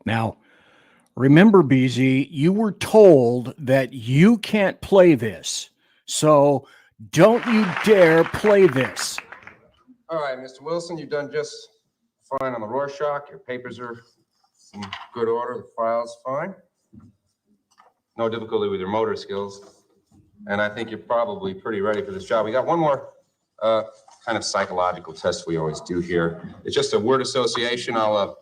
Now, remember, BZ, you were told that you can't play this. So don't you dare play this. All right, Mr. Wilson, you've done just fine on the Rorschach. Your papers are in good order. The file's fine. No difficulty with your motor skills. And I think you're probably pretty ready for this job. We got one more kind of psychological test we always do here. It's just a word association. I'll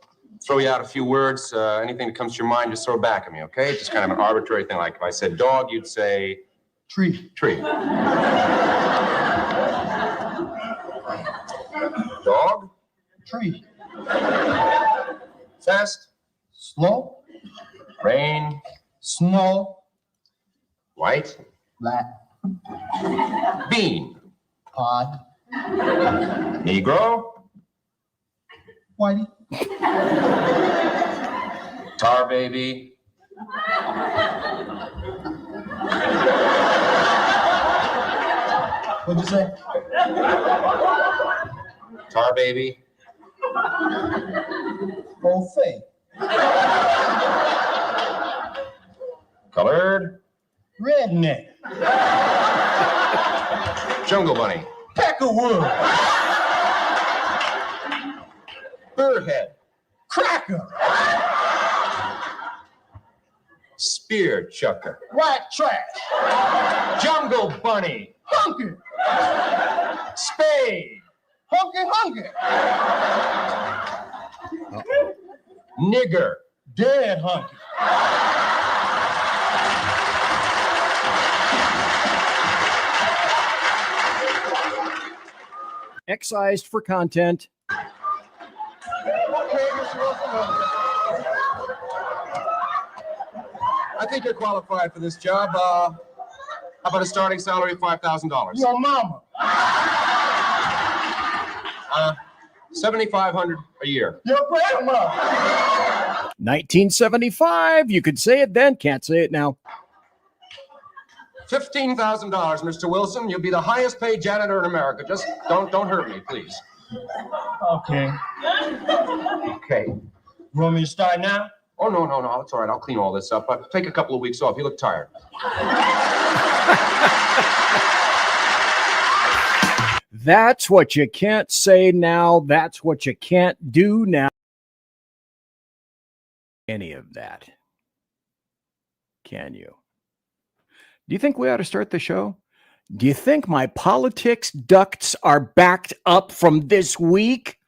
throw you out a few words. Anything that comes to your mind, just throw it back at me, okay? It's just kind of an arbitrary thing. Like if I said dog, you'd say... Tree. Tree. Dog? Tree. Fast? Slow. Rain? Snow. White? Black. Bean? Pod. Negro? Whitey. Tar baby? What'd you say? Tar baby? Old Faye. Colored? Redneck. Jungle bunny? Peckerwood. Birdhead? Cracker. Spear chucker? White trash. Jungle bunny? Hunky. Spade? Hunky. Nigger? Dead hunky. Excised for content. Okay, Mr. Wilson. I think you're qualified for this job. How about a starting salary of $5,000? Your mama. $7,500 a year. Your grandma. 1975. You could say it then. Can't say it now. $15,000, Mr. Wilson. You'll be the highest paid janitor in America. Just don't hurt me, please. Okay. Okay. You want me to start now? Oh, no. It's all right. I'll clean all this up. Take a couple of weeks off. You look tired. That's what you can't say now. That's what you can't do now. Any of that. Can you? Do you think we ought to start the show? Do you think my politics ducts are backed up from this week?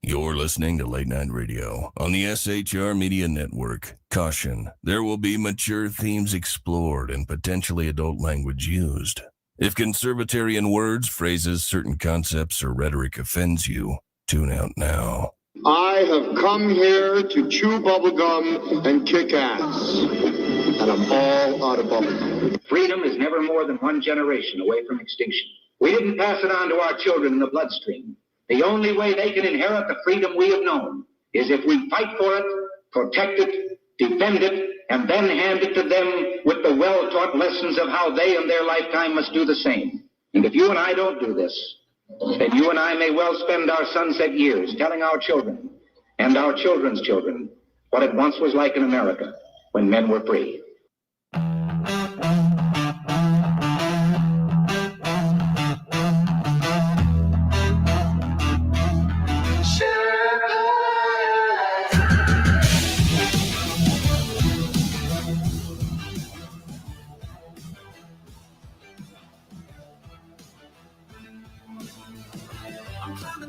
You're listening to Late Night Radio on the SHR Media Network. Caution, there will be mature themes explored and potentially adult language used. If conservatarian words, phrases, certain concepts, or rhetoric offends you, tune out now. I have come here to chew bubblegum and kick ass. And I'm all out of bubblegum. Freedom is never more than one generation away from extinction. We didn't pass it on to our children in the bloodstream. The only way they can inherit the freedom we have known is if we fight for it, protect it, defend it, and then hand it to them with the well-taught lessons of how they in their lifetime must do the same. And if you and I don't do this, then you and I may well spend our sunset years telling our children and our children's children what it once was like in America when men were free.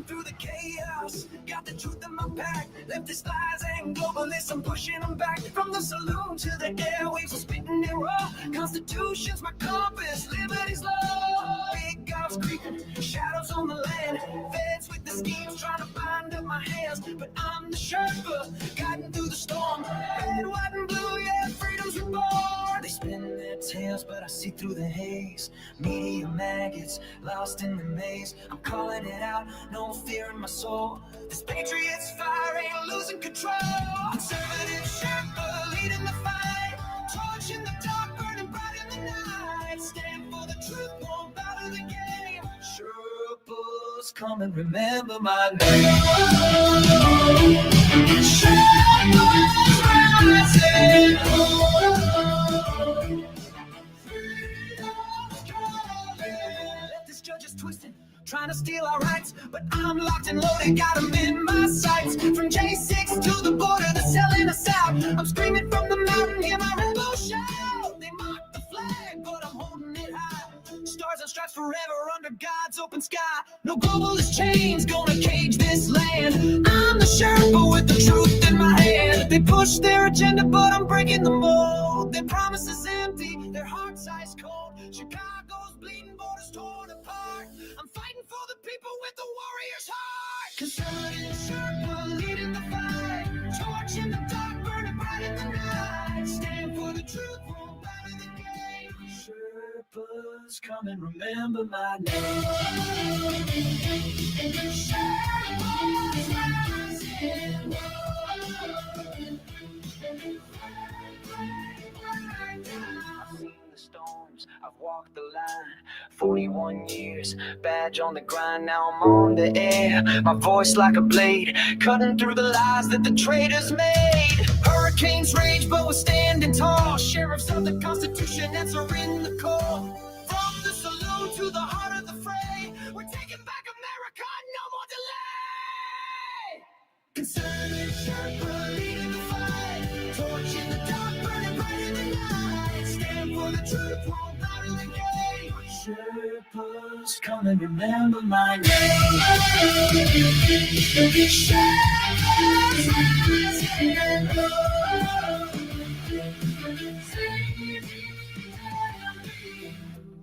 Through the chaos, got the truth in my pack. Leftist lies and globalists, pushing them back. From the saloon to the airwaves, I'm spitting it raw. Constitution's my compass, liberty's law. Big guns creeping, shadows on the land. Feds with the schemes trying to bind up my hands, but I'm the Sherpa, guiding through the storm. Red, white, and blue, yeah, freedom's reborn. They spin their tails, but I see through the haze. Media maggots, lost in the maze. I'm calling it out, no fear in my soul. This patriot's fire ain't losing control. Conservative Sherpa leading the fight. Torch in the dark, burning bright in the night. Stand for the truth, won't bow to the game. Sherpas, come and remember my name. Sherpas, rising. This judge is twisted, trying to steal our rights, but I'm locked and loaded, got them in my sights. From J6 to the border, they're selling us out. I'm screaming from the mountain, hear my rainbow shout. They mock the flag, but I'm holding it high. Stars and stripes forever under God's open sky. No globalist chains gonna cage this land. I'm the Sherpa with the truth in my hand. They push their agenda, but I'm breaking the mold. Their promises empty, their hearts ice cold. Chicago's bleeding, borders torn apart. I'm fighting for the people with the warrior's heart. Conservative Sherpa leading the fight. Torch in the dark, burning bright in the night. Stand for the truth, won't bow to the game. Sherpas, come and remember my name. Sherpas rising. I've seen the storms, I've walked the line. 41 years, badge on the grind. Now I'm on the air, my voice like a blade, cutting through the lies that the traitors made. Hurricanes rage, but we're standing tall. Sheriffs of the Constitution answering the call. From the saloon to the heart of the fray, we're taking back America, no more delay. Conservative Sherpa leading the fight. Torch in the dark, burning bright in the night. Stand for the truth, won't bow to the game. Sherpas, come and remember my name. Sherpas rising.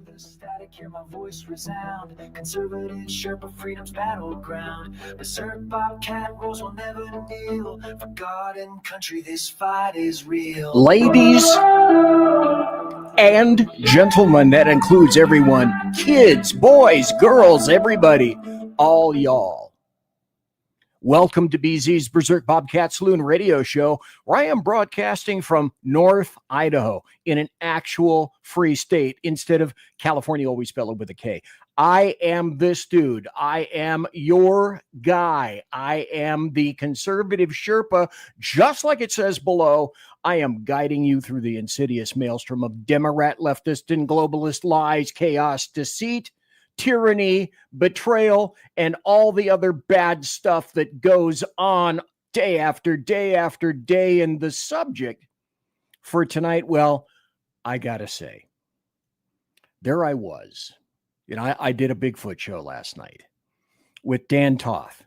The static, hear my voice resound. Conservative Sherpa, freedom's battleground. Berserk, Bobcat, rules will never kneel. For God and country, this fight is real. Ladies and gentlemen, that includes everyone, kids, boys, girls, everybody, all y'all. Welcome to BZ's Berserk Bobcat Saloon radio show, where I am broadcasting from North Idaho in an actual free state instead of California, always spell it with a K. I am this dude. I am your guy. I am the conservative Sherpa, just like it says below. I am guiding you through the insidious maelstrom of Democrat, leftist, and globalist lies, chaos, deceit, tyranny, betrayal, and all the other bad stuff that goes on day after day after day. And the subject for tonight, well, I gotta say, there I was. You know, I did a Bigfoot show last night with Dan Toth.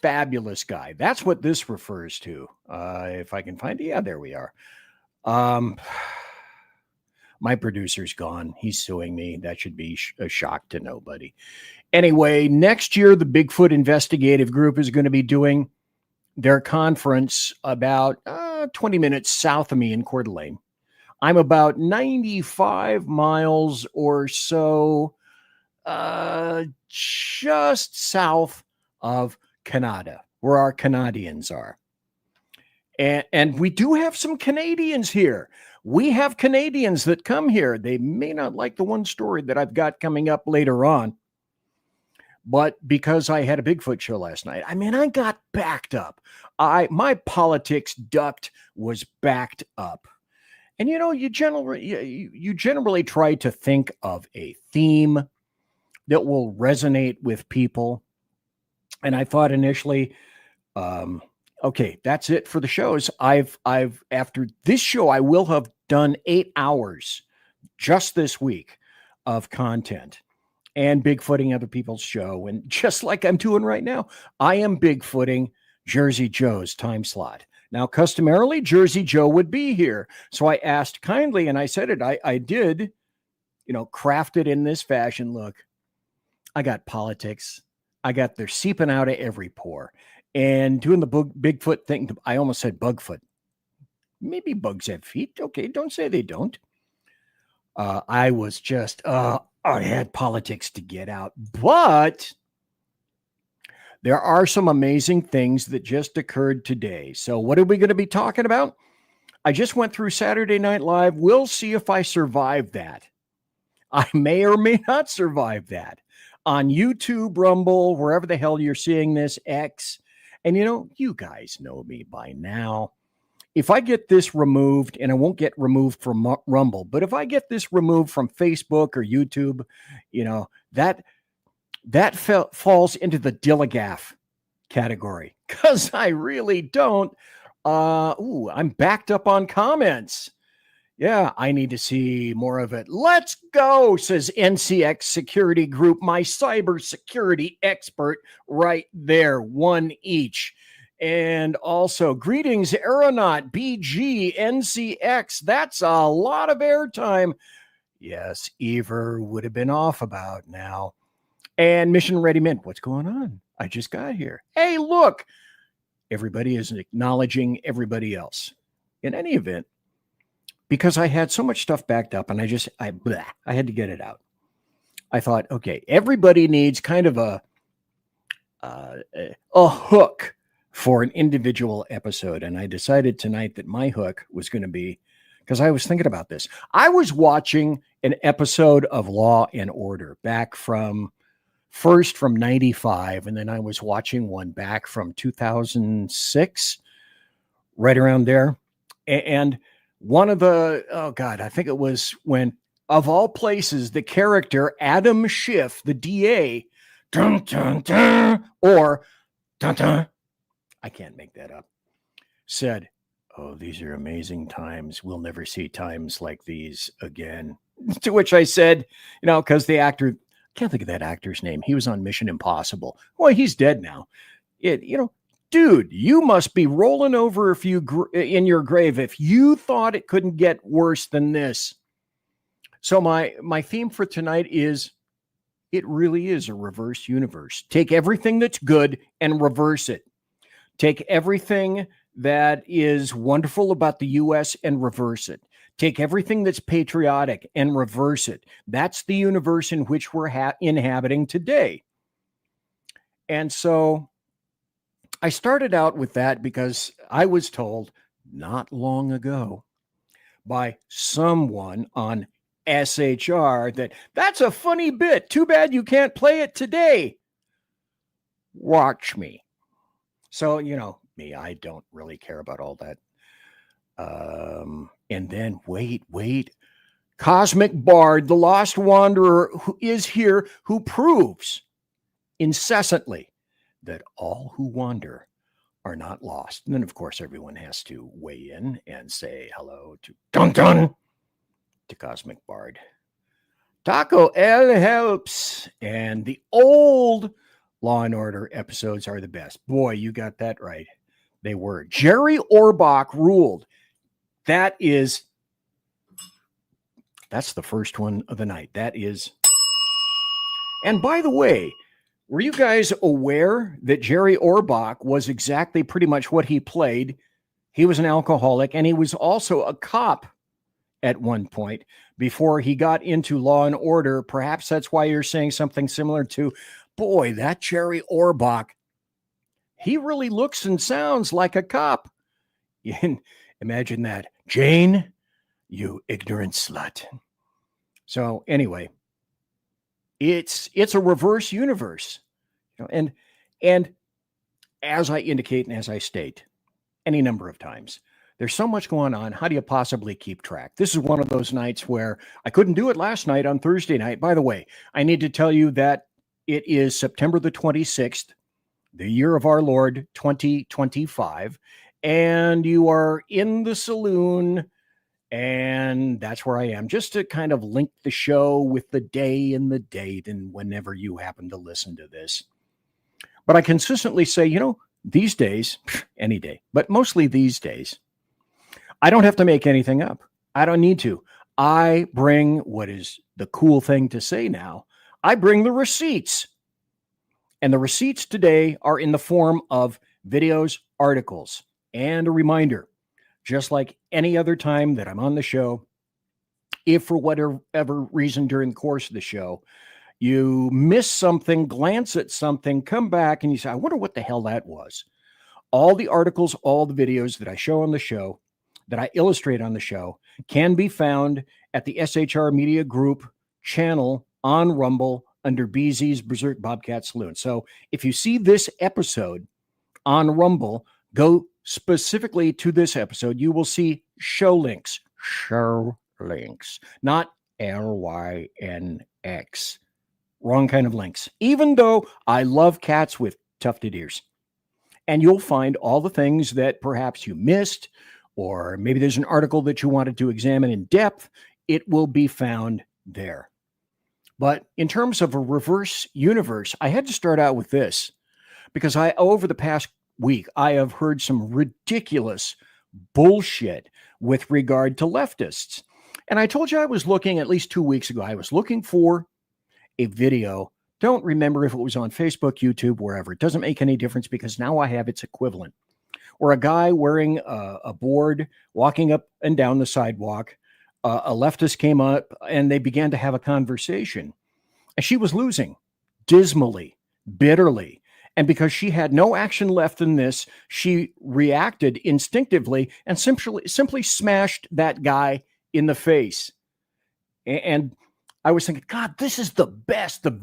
Fabulous guy. That's what this refers to. If I can find it. Yeah, there we are. My producer's gone. He's suing me. That should be a shock to nobody. Anyway, next year, the Bigfoot Investigative Group is going to be doing their conference about 20 minutes south of me in Coeur d'Alene. I'm about 95 miles or so just south of Canada, where our Canadians are. And we do have some Canadians here. We have Canadians that come here. They may not like the one story that I've got coming up later on. But because I had a Bigfoot show last night, I mean, I got backed up. My politics duct was backed up. And, you know, you generally try to think of a theme that will resonate with people. And I thought initially, okay, that's it for the shows. I've after this show, I will have done 8 hours just this week of content and Bigfooting other people's show. And just like I'm doing right now, I am Bigfooting Jersey Joe's time slot. Now, customarily, Jersey Joe would be here. So I asked kindly, and I said it, I did, you know, craft it in this fashion. Look, I got politics. they're seeping out of every pore. And doing the Bigfoot thing, I almost said Bugfoot. Maybe bugs have feet. Okay, don't say they don't. I was just, I had politics to get out. But there are some amazing things that just occurred today. So what are we going to be talking about? I just went through Saturday Night Live. We'll see if I survive that. I may or may not survive that. On YouTube, Rumble, wherever the hell you're seeing this, X. And you know, you guys know me by now. if I get this removed, and I won't get removed from Rumble, but if I get this removed from Facebook or YouTube, that falls into the Dilligaff category, because I really don't. I'm backed up on comments. Yeah, I need to see more of it. Let's go, says NCX Security Group, my cybersecurity expert right there, one each. And also, greetings, Aeronaut, BG, NCX. That's a lot of airtime. Yes, Ever would have been off about now. And Mission Ready Mint, what's going on? I just got here. Hey, look, everybody is acknowledging everybody else. In any event, because I had so much stuff backed up and I had to get it out. I thought, okay, everybody needs kind of a hook for an individual episode. And I decided tonight that my hook was going to be, because I was thinking about this. I was watching an episode of Law and Order back from 95, and then I was watching one back from 2006, right around there. And one of the, I think it was when, of all places, the character Adam Schiff, the DA, dun, dun, dun, or dun, dun, I can't make that up, said, "Oh, these are amazing times. We'll never see times like these again." To which I said, because the actor, can't think of that actor's name. He was on Mission Impossible. Well, he's dead now. Dude, you must be rolling over in your grave if you thought it couldn't get worse than this. So my theme for tonight is, it really is a reverse universe. Take everything that's good and reverse it. Take everything that is wonderful about the U.S. and reverse it. Take everything that's patriotic and reverse it. That's the universe in which we're inhabiting today. And so I started out with that because I was told not long ago by someone on SHR that's a funny bit. Too bad you can't play it today. Watch me. So, me, I don't really care about all that. And then wait. Cosmic Bard, the Lost Wanderer, who is here, who proves incessantly that all who wander are not lost. And then, of course, everyone has to weigh in and say hello to to Cosmic Bard. Taco L helps. And the old Law and Order episodes are the best. Boy, you got that right. They were. Jerry Orbach ruled. That's the first one of the night. That is. And by the way, were you guys aware that Jerry Orbach was exactly pretty much what he played? He was an alcoholic, and he was also a cop at one point before he got into Law and Order. Perhaps that's why you're saying something similar to, boy, that Jerry Orbach, he really looks and sounds like a cop. Imagine that. Jane, you ignorant slut. So anyway, it's a reverse universe. And as I indicate and as I state any number of times, there's so much going on. How do you possibly keep track? This is one of those nights where I couldn't do it last night on Thursday night. By the way, I need to tell you that it is September the 26th, the year of our Lord, 2025, and you are in the Saloon, and that's where I am, just to kind of link the show with the day and the date and whenever you happen to listen to this. But I consistently say, these days, any day, but mostly these days, I don't have to make anything up. I don't need to. I bring what is the cool thing to say now. I bring the receipts. And the receipts today are in the form of videos, articles, and a reminder, just like any other time that I'm on the show, if for whatever reason during the course of the show, you miss something, glance at something, come back and you say, I wonder what the hell that was. All the articles, all the videos that I show on the show, that I illustrate on the show, can be found at the SHR Media Group channel on Rumble under BZ's Berserk, Bobcat, Saloon. So if you see this episode on Rumble, go specifically to this episode, you will see show links, not LYNX. Wrong kind of links, even though I love cats with tufted ears. And you'll find all the things that perhaps you missed, or maybe there's an article that you wanted to examine in depth. It will be found there. But in terms of a reverse universe, I had to start out with this because over the past week, I have heard some ridiculous bullshit with regard to leftists. And I told you I was looking at least 2 weeks ago. I was looking for a video. Don't remember if it was on Facebook, YouTube, wherever. It doesn't make any difference because now I have its equivalent. Or a guy wearing a board, walking up and down the sidewalk. A leftist came up and they began to have a conversation. And she was losing dismally, bitterly. And because she had no action left in this, she reacted instinctively and simply smashed that guy in the face. And I was thinking, God, this is the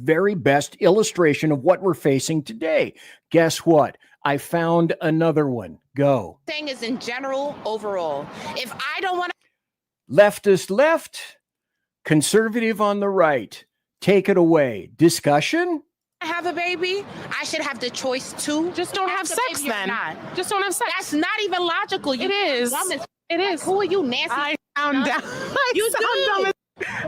very best illustration of what we're facing today. Guess what? I found another one. Go. Thing is in general, overall. If I don't want to. Leftist left, conservative on the right. Take it away. Discussion? Have a baby, I should have the choice to just don't have sex then. Just don't have sex. That's not even logical. It is. It is. Who are you, Nancy? I sound dumb. You sound dumb.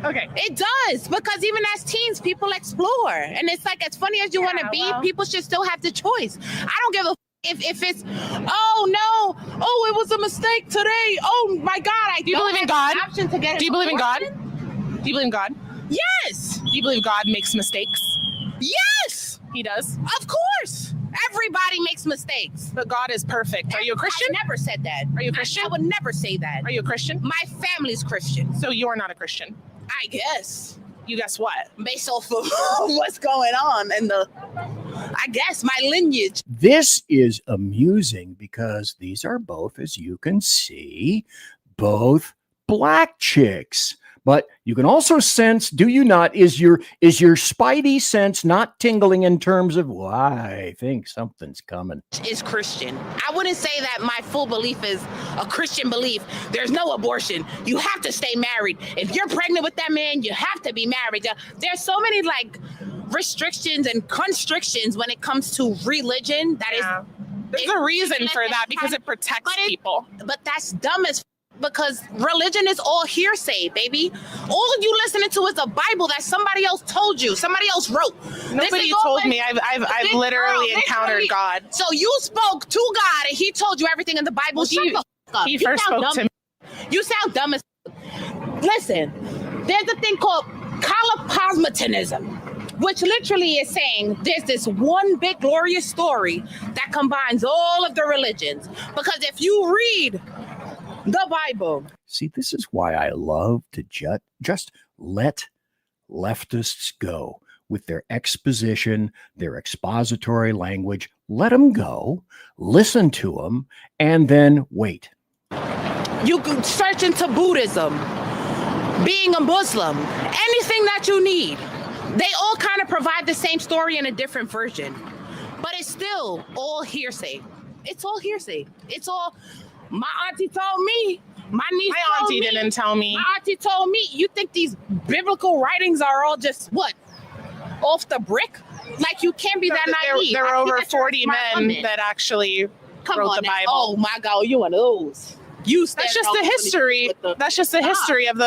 Okay. It does, because even as teens, people explore. And it's like, as funny as you want to be, people should still have the choice. I don't give a if it's, oh no, oh, it was a mistake today. Oh my God. Do you believe in God? Do you believe in God? Do you believe in God? Yes. Do you believe God makes mistakes? Yes. He does? Of course. Everybody makes mistakes. But God is perfect. Are you a Christian? I never said that. Are you a Christian? I would never say that. Are you a Christian? My family's Christian. So you're not a Christian? I guess. You guess what? Based off of what's going on and I guess my lineage. This is amusing because these are both, as you can see, both black chicks. But you can also sense, do you not, is your spidey sense not tingling in terms of, well, I think something's coming? Is Christian. I wouldn't say that my full belief is a Christian belief. There's no abortion. You have to stay married. If you're pregnant with that man, you have to be married. There's so many restrictions and constrictions when it comes to religion. There's a reason for that because it protects people. But that's dumb as because religion is all hearsay, baby. All you listening to is a Bible that somebody else told you, somebody else wrote. Nobody told me. I've literally encountered God. So you spoke to God and he told you everything in the Bible. He first spoke to me. You sound dumb as. Listen, there's a thing called cosmopolitanism, which literally is saying there's this one big glorious story that combines all of the religions. Because if you read the Bible. See, this is why I love to just let leftists go with their exposition, their expository language. Let them go, listen to them, and then wait. You can search into Buddhism, being a Muslim, anything that you need. They all kind of provide the same story in a different version. But it's still all hearsay. It's all hearsay. It's all... My auntie told me. My niece told me. My auntie didn't tell me. My auntie told me. You think these biblical writings are all just what? Off the brick? Like you can't be that naive. There were over 40 men that actually wrote the Bible. Oh my God, you one of those. That's just the history. That's just the history of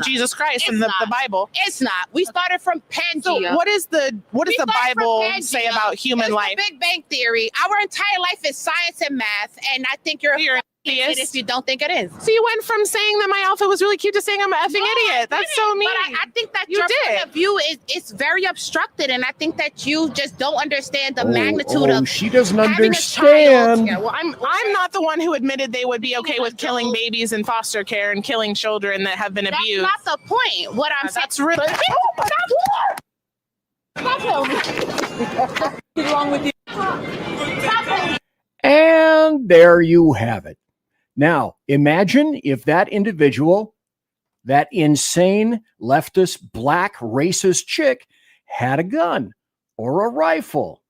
Jesus Christ and the Bible. It's not. We started from Pangea. So what does the Bible say about human life? The Big Bang Theory. Our entire life is science and math, and I think you're an idiot if you don't think it is. So you went from saying that my outfit was really cute to saying I'm an effing idiot. That's so mean. But I think that your point of view is very obstructed, and I think that you just don't understand the magnitude of. She doesn't having understand. A child. Yeah, well, I'm not the one who admitted they would be okay with killing babies in foster care and killing children that have been abused. That's not the point. What I'm saying. That's really. What's wrong with you? And there you have it. Now, imagine if that individual, that insane leftist, black, racist chick had a gun or a rifle.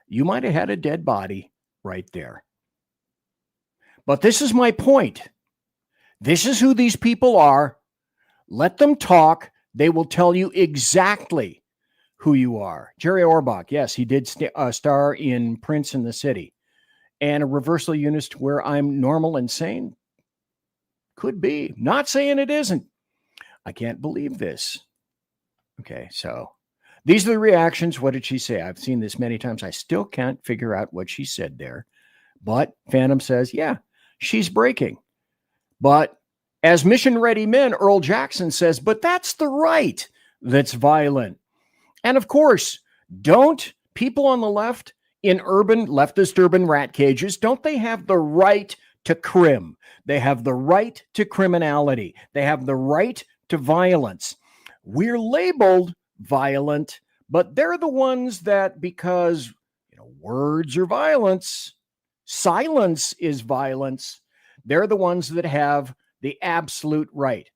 You might have had a dead body right there. But this is my point. This is who these people are. Let them talk. They will tell you exactly who you are. Jerry Orbach, yes, he did star in Prince in the City. And a reversal unit where I'm normal and sane? Could be. Not saying it isn't. I can't believe this. Okay, so these are the reactions. What did she say? I've seen this many times. I still can't figure out what she said there. But Phantom says, yeah, she's breaking. But as Mission Ready Men, Earl Jackson says, but that's the right that's violent. And of course, don't people on the left in leftist urban rat cages, don't they have the right to crim? They have the right to criminality. They have the right to violence. We're labeled violent, but they're the ones that, because words are violence, silence is violence, they're the ones that have the absolute right.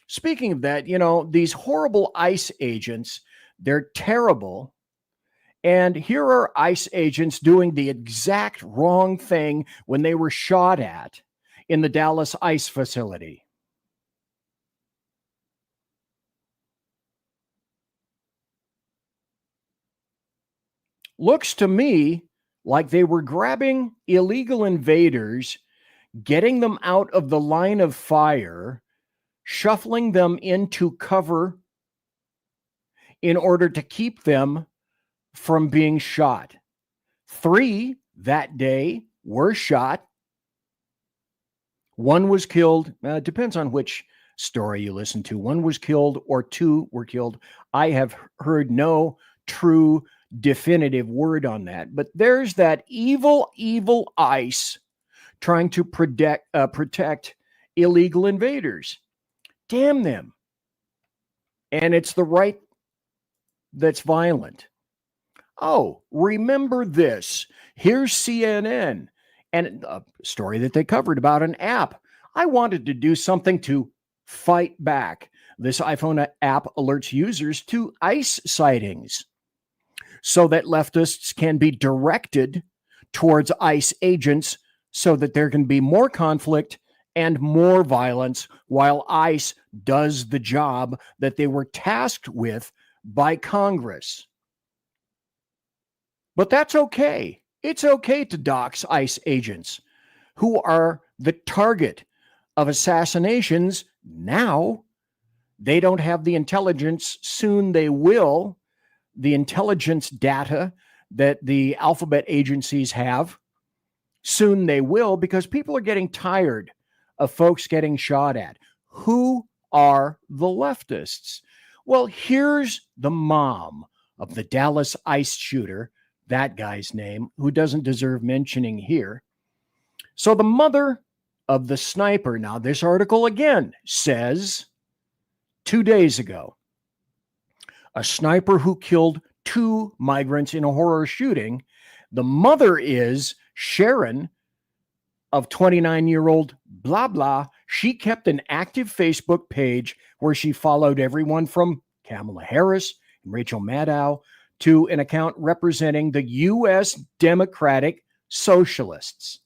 Speaking of that, these horrible ICE agents, they're terrible. And here are ICE agents doing the exact wrong thing when they were shot at in the Dallas ICE facility. Looks to me like they were grabbing illegal invaders, getting them out of the line of fire, shuffling them into cover in order to keep them from being shot. 3 that day were shot. 1 was killed. Depends on which story you listen to. 1 was killed or 2 were killed. I have heard no true definitive word on that. But there's that evil ICE trying to protect illegal invaders. Damn them. And it's the right that's violent. Oh, remember this. Here's CNN and a story that they covered about an app. I wanted to do something to fight back. This iPhone app alerts users to ICE sightings so that leftists can be directed towards ICE agents so that there can be more conflict and more violence while ICE does the job that they were tasked with by Congress. But that's okay. It's okay to dox ICE agents who are the target of assassinations now. They don't have the intelligence. Soon they will. The intelligence data that the alphabet agencies have. Soon they will, because people are getting tired of folks getting shot at. Who are the leftists? Well, here's the mom of the Dallas ICE shooter, that guy's name, who doesn't deserve mentioning here. So the mother of the sniper, now this article again says 2 days ago, a sniper who killed 2 migrants in a horror shooting. The mother is Sharon, of 29-year-old blah, blah. She kept an active Facebook page where she followed everyone from Kamala Harris and Rachel Maddow to an account representing the U.S. Democratic Socialists.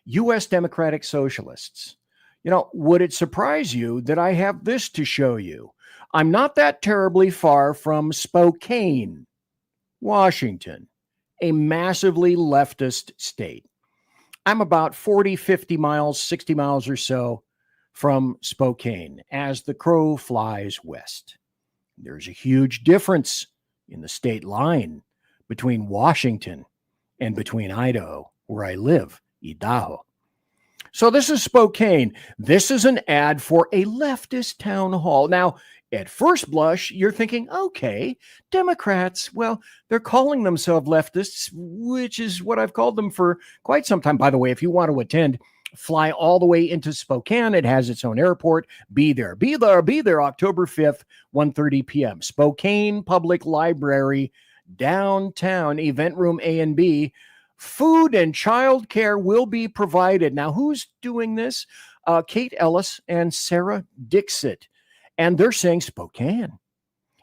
U.S. Democratic Socialists. Would it surprise you that I have this to show you? I'm not that terribly far from Spokane, Washington, a massively leftist state. I'm about 40, 50 miles, 60 miles or so from Spokane as the crow flies west. There's a huge difference in the state line between Washington and between Idaho, where I live, Idaho. So this is Spokane. This is an ad for a leftist town hall. Now, at first blush, you're thinking, okay, Democrats, well, they're calling themselves leftists, which is what I've called them for quite some time. By the way, if you want to attend, fly all the way into Spokane. It has its own airport. Be there October 5th, 1:30 p.m. Spokane Public Library, downtown, event room A and B. Food and child care will be provided. Now, who's doing this? Kate Ellis and Sarah Dixit. And they're saying Spokane.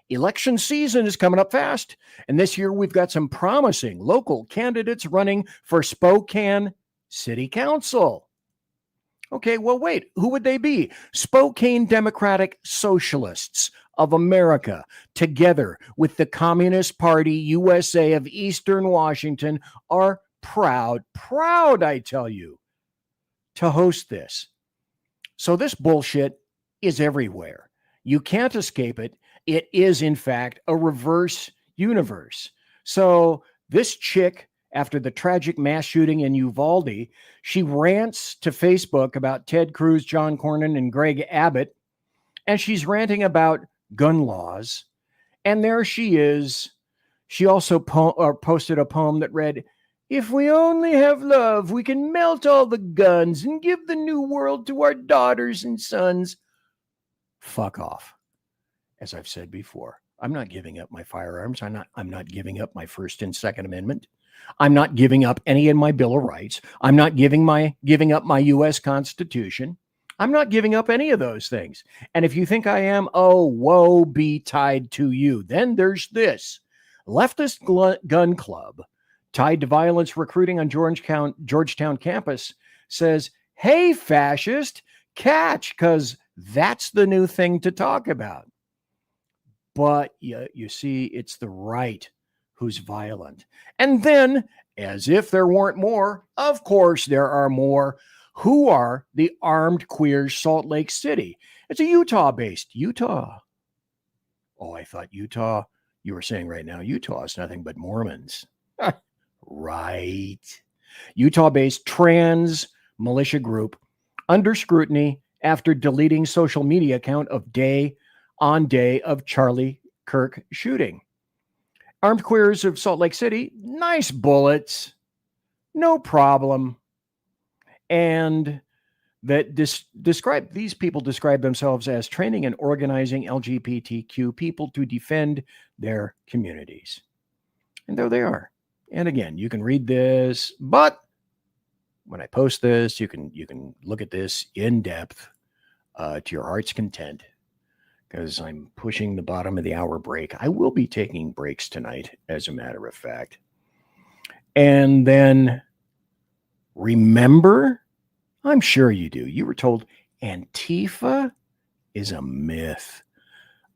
Election season is coming up fast. And this year we've got some promising local candidates running for Spokane City Council. Okay, well, wait, who would they be? Spokane Democratic Socialists of America, together with the Communist Party USA of Eastern Washington, are proud, I tell you, to host this. So this bullshit is everywhere. You can't escape it. It is, in fact, a reverse universe. So this chick, after the tragic mass shooting in Uvalde, she rants to Facebook about Ted Cruz, John Cornyn, and Greg Abbott, and she's ranting about gun laws. And there she is. She also posted a poem that read, "If we only have love, we can melt all the guns and give the new world to our daughters and sons." Fuck off. As I've said before, I'm not giving up my firearms. I'm not giving up my First and Second Amendment. I'm not giving up any of my Bill of Rights. I'm not giving up my U.S. Constitution. I'm not giving up any of those things. And if you think I am, oh, woe be tied to you. Then there's this leftist gun club tied to violence recruiting on Georgetown campus says, "Hey, fascist, catch," because that's the new thing to talk about. But you see, it's the right who's violent. And then, as if there weren't more, of course there are more. Who are the armed queers Salt Lake City? It's a Utah-based. Utah. Oh, I thought Utah, you were saying right now, Utah is nothing but Mormons. Right. Utah-based trans militia group under scrutiny after deleting social media account of day of Charlie Kirk shooting. Armed queers of Salt Lake City, nice bullets, no problem. And that these people describe themselves as training and organizing LGBTQ people to defend their communities. And there they are. And again, you can read this, but when I post this, you can look at this in depth to your heart's content, because I'm pushing the bottom of the hour break. I will be taking breaks tonight, as a matter of fact. And then remember, I'm sure you do, you were told Antifa is a myth.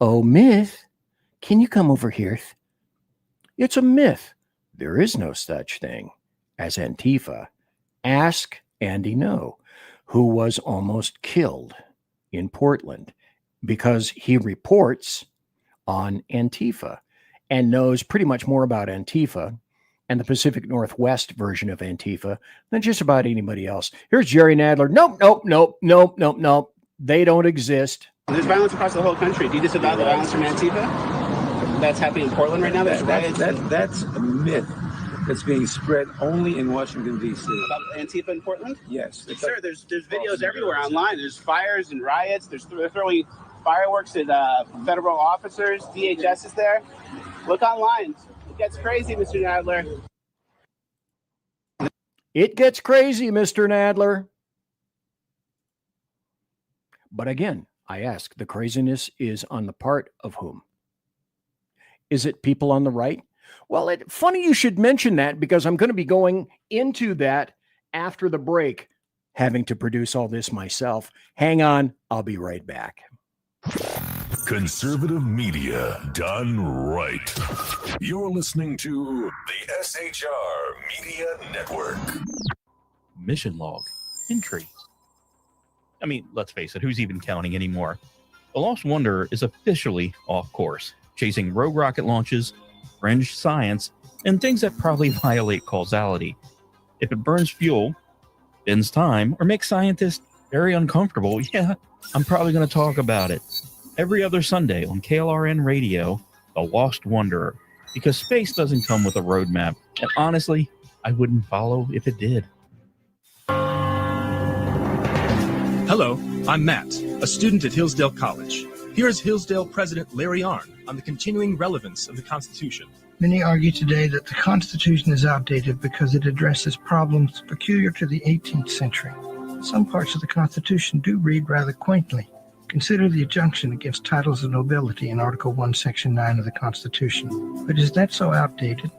Oh, myth? Can you come over here? It's a myth. There is no such thing as Antifa. Ask Andy No, who was almost killed in Portland because he reports on Antifa and knows pretty much more about Antifa and the Pacific Northwest version of Antifa than just about anybody else. Here's Jerry Nadler. Nope. They don't exist. There's violence across the whole country. Do you disavow the violence from Antifa that's happening in Portland right now? That's a myth that's being spread only in Washington, D.C. About Antifa in Portland? Yes. Sir, there's videos everywhere online. There's fires and riots. They're throwing fireworks at federal officers. DHS is there. Look online. It gets crazy, Mr. Nadler. It gets crazy, Mr. Nadler. But again, I ask, the craziness is on the part of whom? Is it people on the right? Well, funny you should mention that, because I'm going to be going into that after the break, having to produce all this myself. Hang on, I'll be right back. Conservative media done right. You're listening to the SHR Media Network. Mission log entry. I mean, let's face it, who's even counting anymore? The Lost Wanderer is officially off course, chasing rogue rocket launches, fringe science, and things that probably violate causality. If it burns fuel, bends time, or makes scientists very uncomfortable, yeah, I'm probably going to talk about it. Every other Sunday on KLRN Radio, The Lost Wanderer, because space doesn't come with a roadmap, and honestly, I wouldn't follow if it did. Hello, I'm Matt, a student at Hillsdale College. Here is Hillsdale President Larry Arnn on the continuing relevance of the Constitution. Many argue today that the Constitution is outdated because it addresses problems peculiar to the 18th century. Some parts of the Constitution do read rather quaintly. Consider the injunction against titles of nobility in Article 1, Section 9 of the Constitution. But is that so outdated?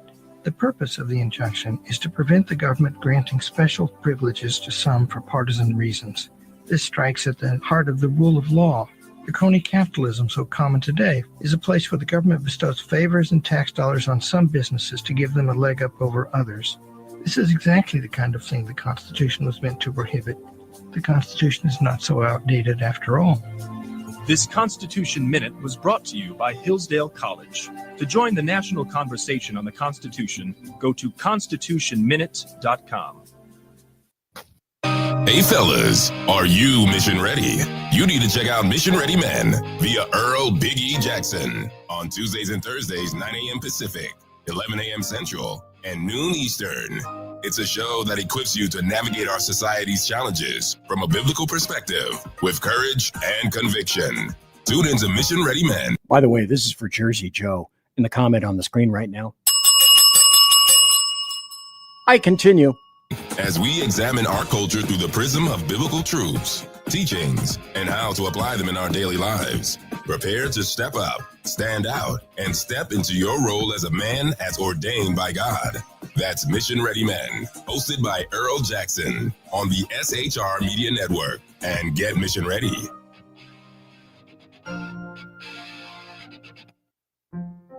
The purpose of the injunction is to prevent the government granting special privileges to some for partisan reasons. This strikes at the heart of the rule of law. The crony capitalism so common today is a place where the government bestows favors and tax dollars on some businesses to give them a leg up over others. This is exactly the kind of thing the Constitution was meant to prohibit. The Constitution is not so outdated after all. This Constitution Minute was brought to you by Hillsdale College. To join the national conversation on the Constitution, go to constitutionminute.com. Hey fellas, are you mission ready? You need to check out Mission Ready Men via Earl Big E Jackson on Tuesdays and Thursdays, 9 a.m. Pacific, 11 a.m. Central, and noon Eastern. It's a show that equips you to navigate our society's challenges from a biblical perspective with courage and conviction. Tune into Mission Ready Men. By the way, this is for Jersey Joe in the comment on the screen right now. I continue. As we examine our culture through the prism of biblical truths, teachings, and how to apply them in our daily lives, prepare to step up, stand out, and step into your role as a man as ordained by God. That's Mission Ready Men, hosted by Earl Jackson on the SHR Media Network. And get mission ready.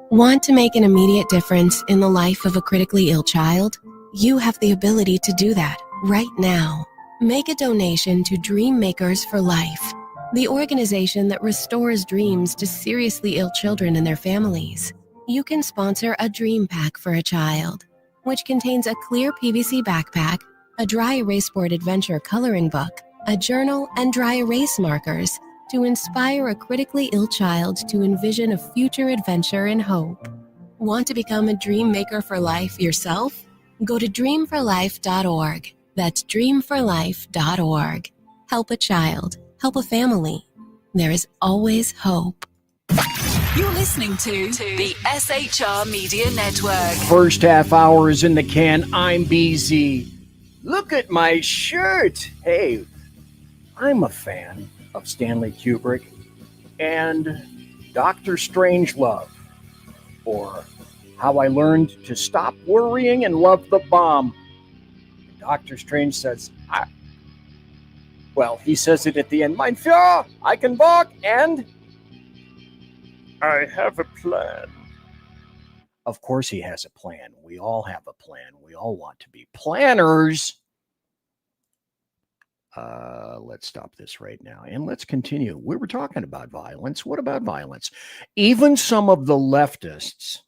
Want to make an immediate difference in the life of a critically ill child? You have the ability to do that right now. Make a donation to Dream Makers for Life, the organization that restores dreams to seriously ill children and their families. You can sponsor a dream pack for a child, which contains a clear PVC backpack, a dry erase board adventure coloring book, a journal, and dry erase markers to inspire a critically ill child to envision a future adventure and hope. Want to become a Dream Maker for Life yourself? Go to dreamforlife.org. That's dreamforlife.org. Help a child. Help a family. There is always hope. You're listening to the SHR Media Network. First half hour is in the can. I'm BZ. Look at my shirt. Hey, I'm a fan of Stanley Kubrick and Dr. Strangelove, or How I Learned to Stop Worrying and Love the Bomb. Dr. Strange says, he says it at the end, Mein Führer, I can walk, and I have a plan. Of course he has a plan. We all have a plan. We all want to be planners. Let's stop this right now and let's continue. We were talking about violence. What about violence? Even some of the leftists,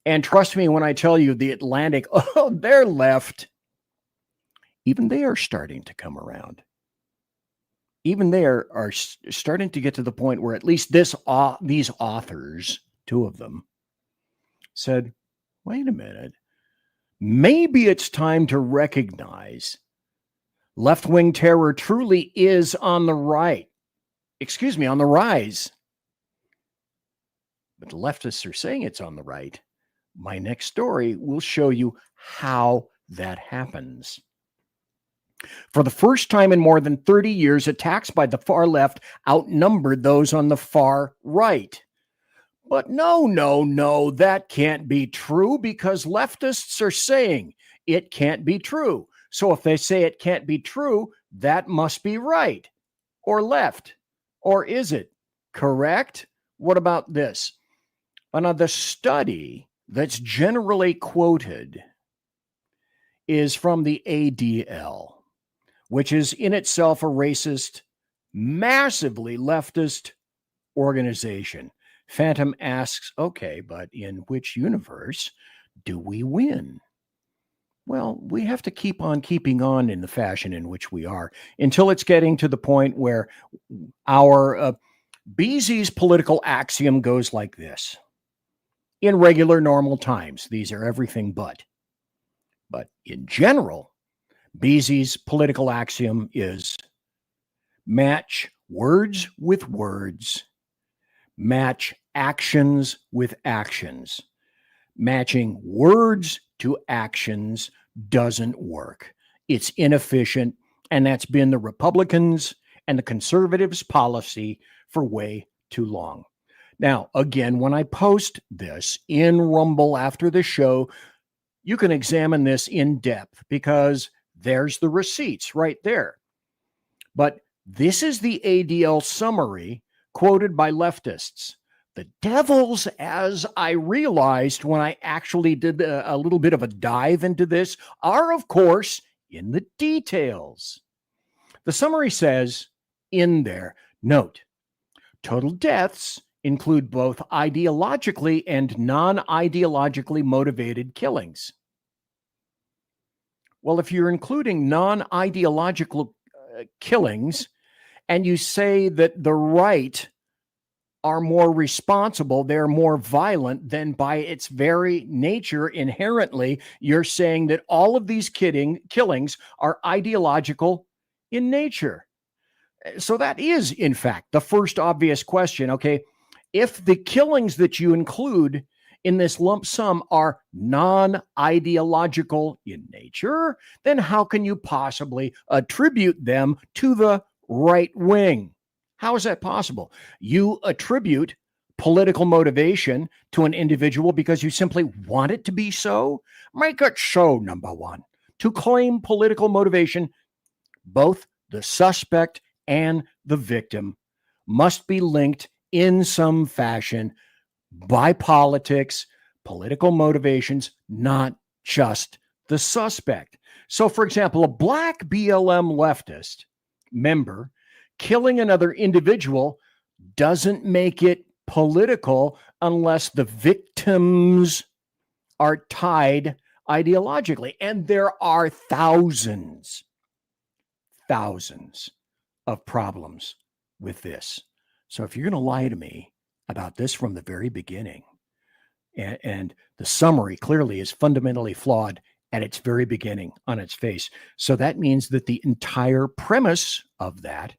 and trust me when I tell you the Atlantic, they're left. Even they are starting to come around. Even they are starting to get to the point where at least these authors, two of them, said, wait a minute, maybe it's time to recognize left-wing terror truly is on the rise. But the leftists are saying it's on the right. My next story will show you how that happens. For the first time in more than 30 years, attacks by the far left outnumbered those on the far right. But no, that can't be true because leftists are saying it can't be true. So if they say it can't be true, that must be right or left. Or is it correct? What about this? Now, the study that's generally quoted is from the ADL, which is in itself a racist, massively leftist organization. Phantom asks, okay, but in which universe do we win? Well, we have to keep on keeping on in the fashion in which we are until it's getting to the point where our BZ's political axiom goes like this. In regular, normal times, these are everything but. But in general, BZ's political axiom is match words with words, match actions with actions. Matching words to actions doesn't work. It's inefficient, and that's been the Republicans and the conservatives' policy for way too long. Now, again, when I post this in Rumble after the show, you can examine this in depth because there's the receipts right there. But this is the ADL summary quoted by leftists. The devils, as I realized when I actually did a little bit of a dive into this, are, of course, in the details. The summary says in there, note, total deaths include both ideologically and non-ideologically motivated killings. Well, if you're including non-ideological killings and you say that the right are more responsible, they're more violent, then by its very nature, inherently, you're saying that all of these killings are ideological in nature. So that is, in fact, the first obvious question. Okay, if the killings that you include in this lump sum are non-ideological in nature, then how can you possibly attribute them to the right wing? How is that possible? You attribute political motivation to an individual because you simply want it to be so? Make it so, number one. To claim political motivation, both the suspect and the victim must be linked in some fashion by politics, political motivations, not just the suspect. So, for example, a black BLM leftist member killing another individual doesn't make it political unless the victims are tied ideologically. And there are thousands of problems with this. So if you're going to lie to me about this from the very beginning, and the summary clearly is fundamentally flawed at its very beginning on its face, so that means that the entire premise of that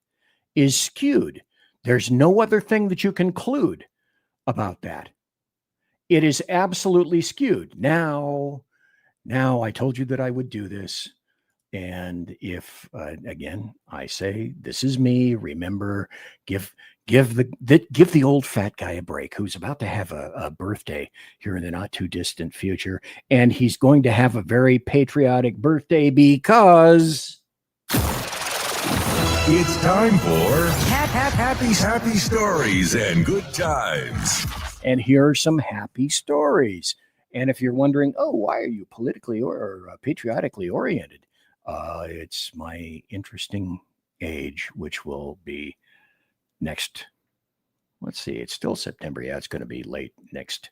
is skewed. There's no other thing that you conclude about that. It is absolutely skewed. Now I told you that I would do this. And if, again, I say, this is me, remember, give the old fat guy a break who's about to have a birthday here in the not too distant future. And he's going to have a very patriotic birthday because it's time for happy stories and good times. And here are some happy stories. And if you're wondering, oh, why are you politically or patriotically oriented? It's my interesting age, which will be next. Let's see, it's still September. Yeah, it's going to be late next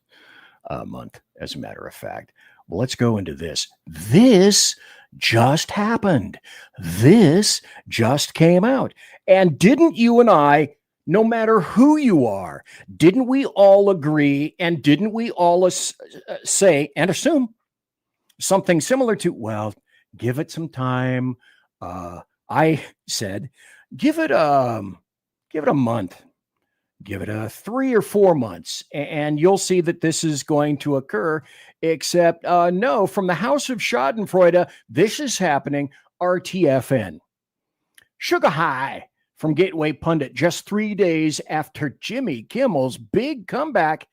month, as a matter of fact. Well, let's go into this. This just happened. This just came out. And didn't you and I, no matter who you are, didn't we all agree and didn't we all say and assume something similar to, well, give it some time. I said, give it a month, give it 3 or 4 months, and you'll see that this is going to occur. Except, no, from the House of Schadenfreude, this is happening. RTFN. Sugar high from Gateway Pundit. Just 3 days after Jimmy Kimmel's big comeback,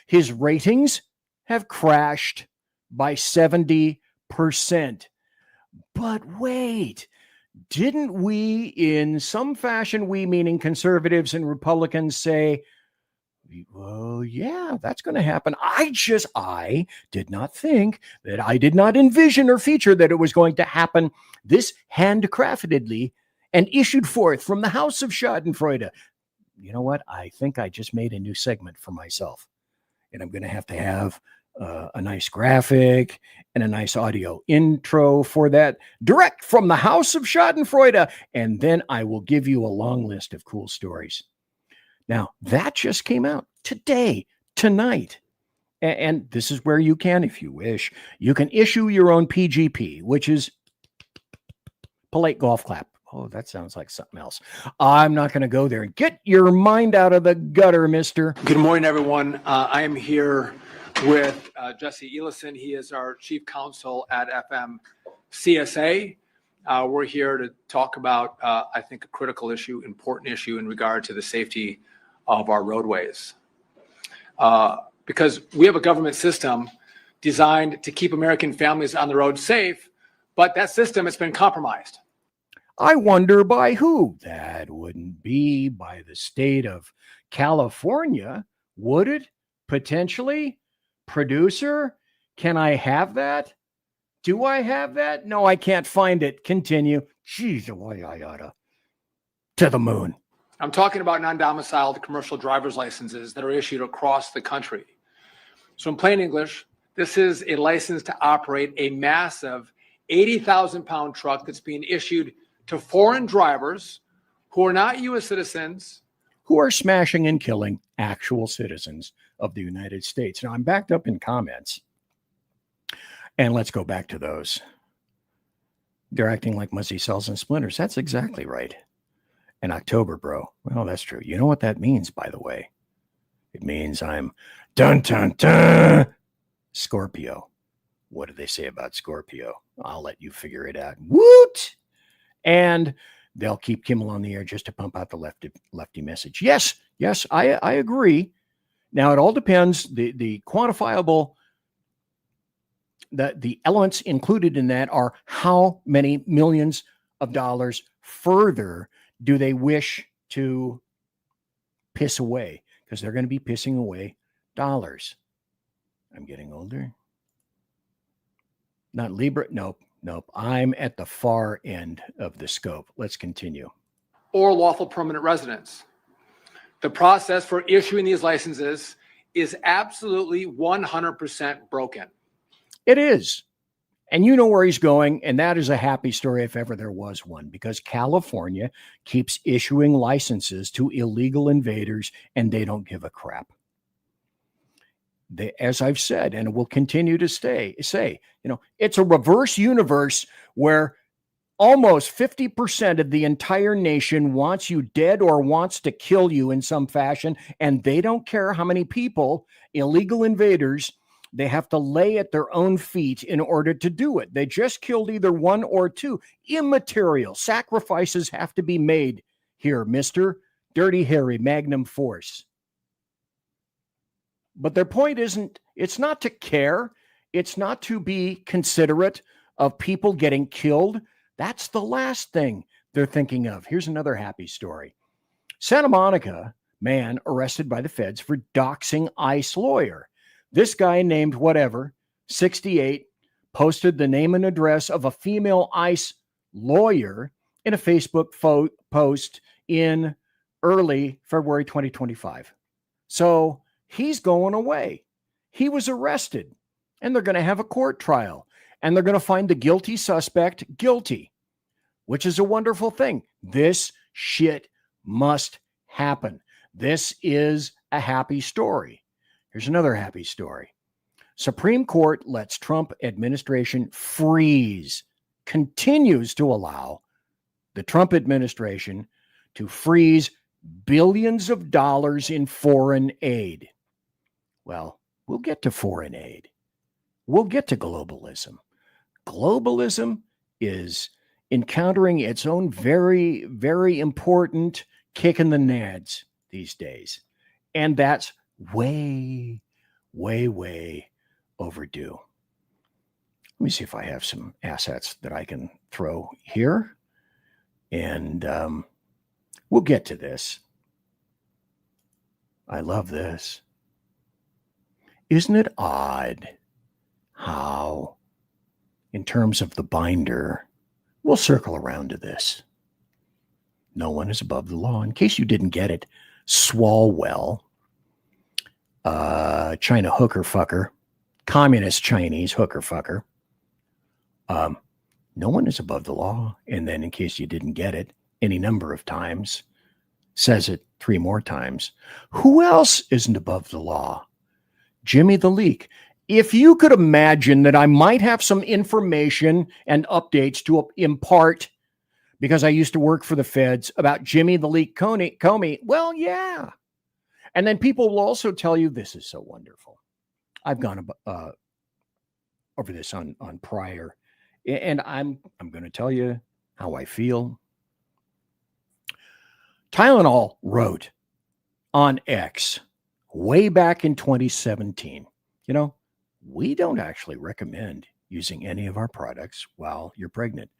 his ratings have crashed by 70%. But wait, didn't we, in some fashion, we meaning conservatives and Republicans, say, well, yeah, that's going to happen. I did not think that, I did not envision or feature that it was going to happen this handcraftedly and issued forth from the House of Schadenfreude. You know what? I think I just made a new segment for myself. And I'm going to have a nice graphic and a nice audio intro for that, direct from the House of Schadenfreude. And then I will give you a long list of cool stories. Now, that just came out today, tonight. And this is where you can, if you wish, you can issue your own PGP, which is polite golf clap. Oh, that sounds like something else. I'm not going to go there. Get your mind out of the gutter, mister. Good morning, everyone. I am here with Jesse Elison. He is our chief counsel at FM CSA. We're here to talk about, I think, a critical issue, important issue in regard to the safety of our roadways. because we have a government system designed to keep American families on the road safe, but that system has been compromised. I wonder by who? That wouldn't be by the state of California, would it? Potentially? Producer, can I have that? Do I have that? No, I can't find it. Continue. Jeez, why I oughta. To the moon. I'm talking about non-domiciled commercial driver's licenses that are issued across the country. So in plain English, this is a license to operate a massive 80,000-pound truck that's being issued to foreign drivers who are not U.S. citizens. Who are smashing and killing actual citizens of the United States. Now, I'm backed up in comments. And let's go back to those. They're acting like Muzzy cells and splinters. That's exactly right. In October, bro. Well, that's true. You know what that means, by the way? It means I'm dun dun dun Scorpio. What do they say about Scorpio? I'll let you figure it out. Woot! And they'll keep Kimmel on the air just to pump out the lefty message. Yes, I agree. Now, it all depends. The quantifiable, the elements included in that are how many millions of dollars further do they wish to piss away? Because they're going to be pissing away dollars. I'm getting older. Not Libra. Nope. I'm at the far end of the scope. Let's continue. Or lawful permanent residents. The process for issuing these licenses is absolutely 100% broken. It is. And you know where he's going, and that is a happy story if ever there was one, because California keeps issuing licenses to illegal invaders, and they don't give a crap. As I've said, and will continue to say, it's a reverse universe where almost 50% of the entire nation wants you dead or wants to kill you in some fashion, and they don't care how many people, illegal invaders, they have to lay at their own feet in order to do it. They just killed either one or two. Immaterial sacrifices have to be made here, Mr. Dirty Harry Magnum Force. But their point it's not to care. It's not to be considerate of people getting killed. That's the last thing they're thinking of. Here's another happy story. Santa Monica man arrested by the feds for doxing ICE lawyer. This guy named whatever, 68, posted the name and address of a female ICE lawyer in a Facebook post in early February 2025. So he's going away. He was arrested, and they're going to have a court trial, and they're going to find the guilty suspect guilty, which is a wonderful thing. This shit must happen. This is a happy story. Here's another happy story. Supreme Court lets Trump administration continues to allow the Trump administration to freeze billions of dollars in foreign aid. Well, we'll get to foreign aid. We'll get to globalism. Globalism is encountering its own very, very important kick in the nads these days. And that's way, way, way overdue. Let me see if I have some assets that I can throw here. And we'll get to this. I love this. Isn't it odd how, in terms of the binder, we'll circle around to this. No one is above the law. In case you didn't get it, Swalwell, China hooker fucker, communist Chinese hooker fucker. No one is above the law. And then in case you didn't get it any number of times, says it 3 more times. Who else isn't above the law? Jimmy the Leak. If you could imagine that I might have some information and updates to impart because I used to work for the feds about Jimmy the Leak Comey, well, yeah. And then people will also tell you this is so wonderful. I've gone over this on prior, and I'm going to tell you how I feel. Tylenol wrote on X, way back in 2017. You know, we don't actually recommend using any of our products while you're pregnant.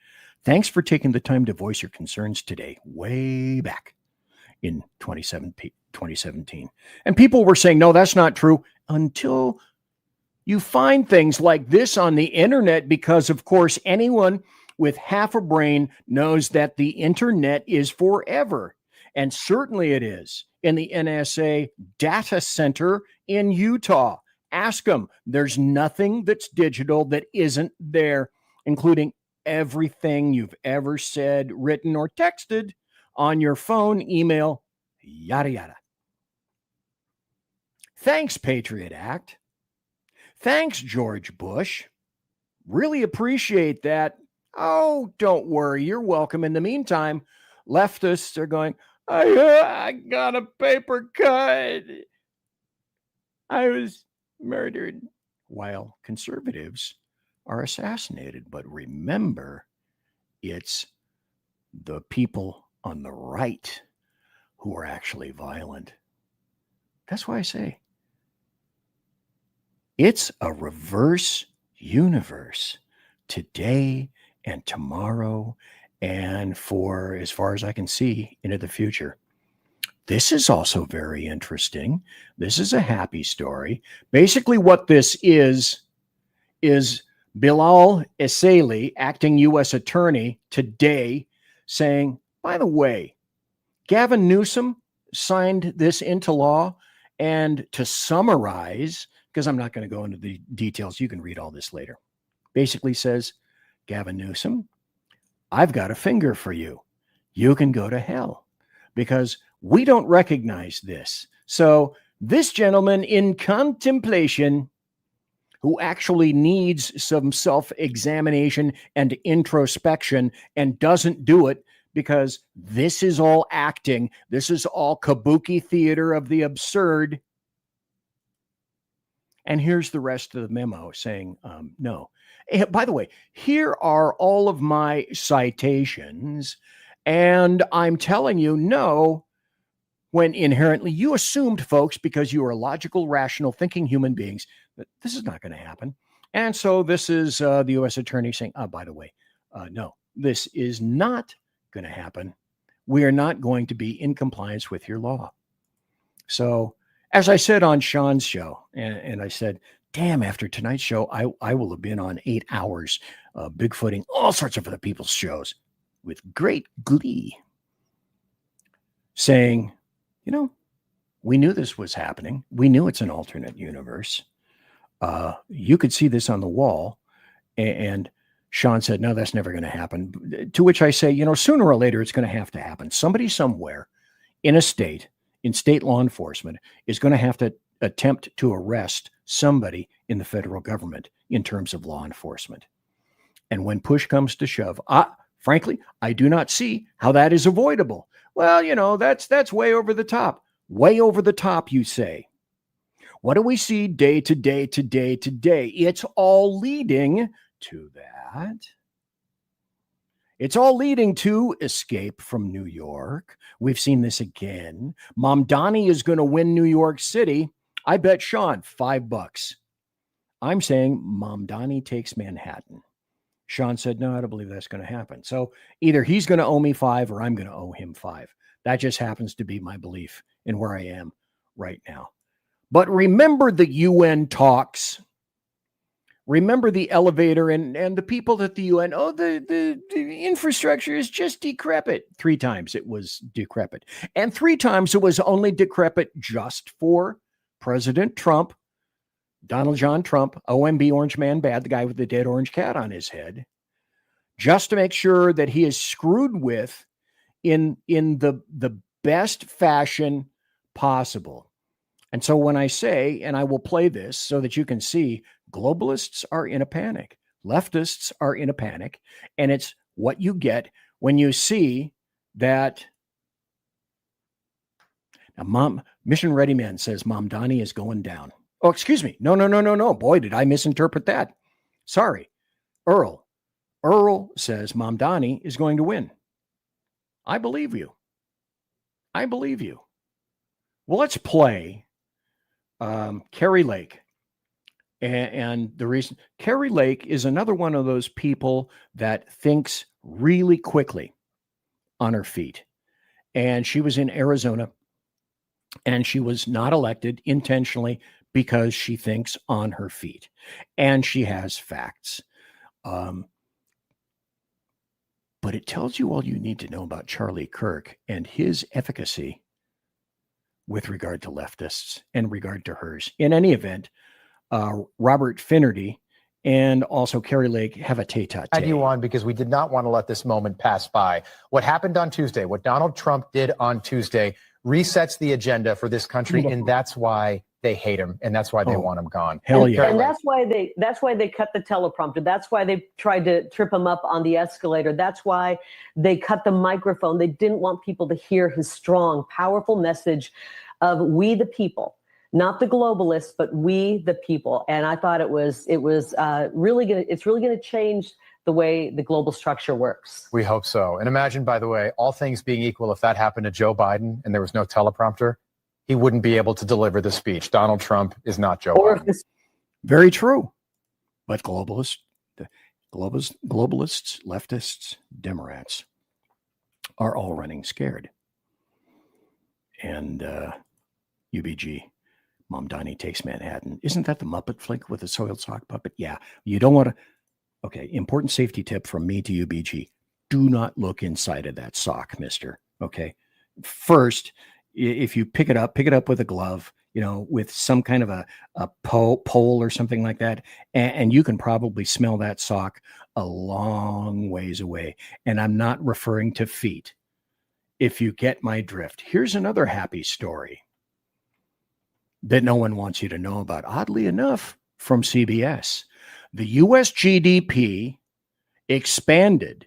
Thanks for taking the time to voice your concerns today, way back in 2017. And people were saying, no, that's not true, until you find things like this on the internet, because, of course, anyone with half a brain knows that the internet is forever. And certainly it is in the NSA data center in Utah. Ask them. There's nothing that's digital that isn't there, including everything you've ever said, written, or texted on your phone, email, yada, yada. Thanks, Patriot Act. Thanks, George Bush. Really appreciate that. Oh, don't worry. You're welcome. In the meantime, leftists are going, I got a paper cut. I was murdered. While conservatives are assassinated. But remember, it's the people on the right who are actually violent. That's why I say it's a reverse universe today and tomorrow, and for as far as I can see into the future. This is also very interesting. This is a happy story. Basically, what this is Bilal Eseli, acting U.S. attorney, today saying, by the way, Gavin Newsom signed this into law. And to summarize, because I'm not going to go into the details, you can read all this later, basically says, Gavin Newsom, I've got a finger for you. You can go to hell because we don't recognize this. So this gentleman in contemplation, who actually needs some self-examination and introspection and doesn't do it because this is all acting, this is all kabuki theater of the absurd. And here's the rest of the memo saying, no. By the way, here are all of my citations, and I'm telling you no, when inherently you assumed, folks, because you are logical, rational, thinking human beings, that this is not going to happen. And so this is the U.S. attorney saying, by the way, no, this is not going to happen. We are not going to be in compliance with your law. So as I said on Sean's show, and I said, damn, after tonight's show, I will have been on 8 hours Bigfooting all sorts of other people's shows with great glee, saying, you know, we knew this was happening. We knew it's an alternate universe. You could see this on the wall. And Sean said, no, that's never going to happen. To which I say, you know, sooner or later, it's going to have to happen. Somebody somewhere in a state, in state law enforcement, is going to have to attempt to arrest somebody in the federal government in terms of law enforcement. And when push comes to shove, frankly, I do not see how that is avoidable. Well, you know, that's way over the top. Way over the top, you say. What do we see day to day to day to day? It's all leading to that. It's all leading to escape from New York. We've seen this again. Mamdani is going to win New York City. I bet Sean $5. I'm saying Mamdani takes Manhattan. Sean said, no, I don't believe that's going to happen. So either he's going to owe me $5 or I'm going to owe him $5. That just happens to be my belief in where I am right now. But remember the UN talks. Remember the elevator and the people at the UN. Oh, the infrastructure is just decrepit. 3 times it was decrepit. And 3 times it was only decrepit just for President Trump, Donald John Trump, OMB, Orange Man Bad, the guy with the dead orange cat on his head, just to make sure that he is screwed with in the best fashion possible. And so when I say, and I will play this so that you can see, globalists are in a panic. Leftists are in a panic. And it's what you get when you see that. Now, Mission Ready Man says Mamdani is going down. Oh, excuse me. No. Boy, did I misinterpret that. Sorry. Earl says Mamdani is going to win. I believe you. Well, let's play Carrie Lake. And the reason Carrie Lake is another one of those people that thinks really quickly on her feet. And she was in Arizona, and she was not elected intentionally because she thinks on her feet and she has facts. But it tells you all you need to know about Charlie Kirk and his efficacy with regard to leftists and regard to hers. In any event, Robert Finnerty and also Carrie Lake have a tete-a-tete. Had you on because we did not want to let this moment pass by. What happened on Tuesday, what Donald Trump did on Tuesday, resets the agenda for this country, and that's why they hate him, and that's why they want him gone. Hell yeah. And that's why they cut the teleprompter. That's why they tried to trip him up on the escalator. That's why they cut the microphone. They didn't want people to hear his strong, powerful message of we the people. Not the globalists, but we the people. And I thought it was really gonna change the way the global structure works. We hope so. And imagine, by the way, all things being equal, if that happened to Joe Biden and there was no teleprompter, he wouldn't be able to deliver the speech. Donald Trump is not Joe Biden. Very true. But globalists, leftists, Democrats are all running scared. And UBG. Mom Donnie Takes Manhattan. Isn't that the Muppet flick with the soiled sock puppet? Yeah. You don't want to. Okay. Important safety tip from me to UBG. Do not look inside of that sock, mister. Okay. First, if you pick it up with a glove, with some kind of a pole or something like that. And you can probably smell that sock a long ways away. And I'm not referring to feet. If you get my drift. Here's another happy story that no one wants you to know about. Oddly enough, from CBS, the U.S. GDP expanded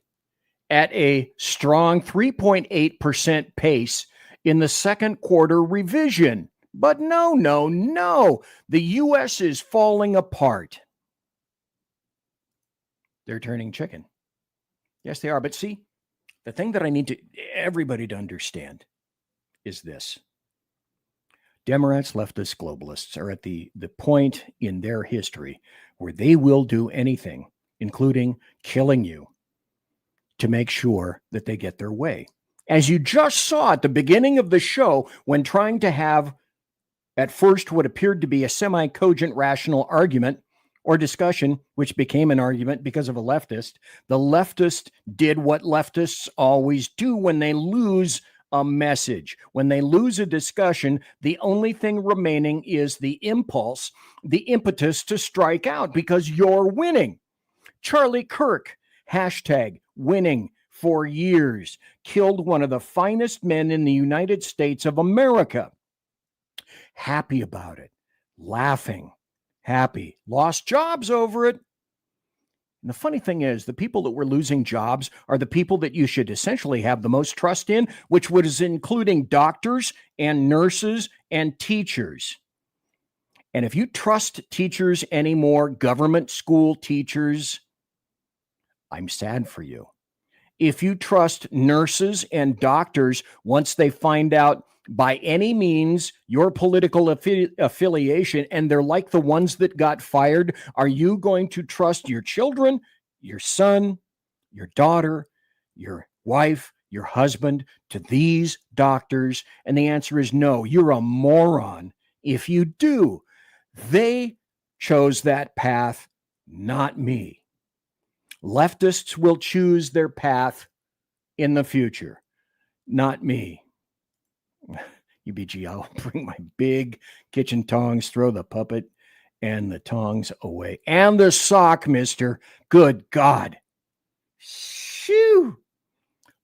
at a strong 3.8% pace in the second quarter revision. But no. The U.S. is falling apart. They're turning chicken. Yes, they are. But see, the thing that I need everybody to understand is this. Democrats, leftists, globalists are at the point in their history where they will do anything, including killing you, to make sure that they get their way. As you just saw at the beginning of the show, when trying to have, at first, what appeared to be a semi-cogent rational argument or discussion, which became an argument because of a leftist, the leftist did what leftists always do when they lose a message. When they lose a discussion, the only thing remaining is the impulse, the impetus to strike out because you're winning. Charlie Kirk, #winning for years, killed one of the finest men in the United States of America. Happy about it, laughing, happy, lost jobs over it. And the funny thing is, the people that were losing jobs are the people that you should essentially have the most trust in, which was including doctors and nurses and teachers. And if you trust teachers anymore, government school teachers, I'm sad for you. If you trust nurses and doctors, once they find out by any means your political affiliation, and they're like the ones that got fired, are you going to trust your children, your son, your daughter, your wife, your husband to these doctors? And the answer is no. You're a moron if you do. They chose that path, not me. Leftists will choose their path in the future, not me. UBG, I'll bring my big kitchen tongs, throw the puppet and the tongs away. And the sock, mister. Good God. Shoo.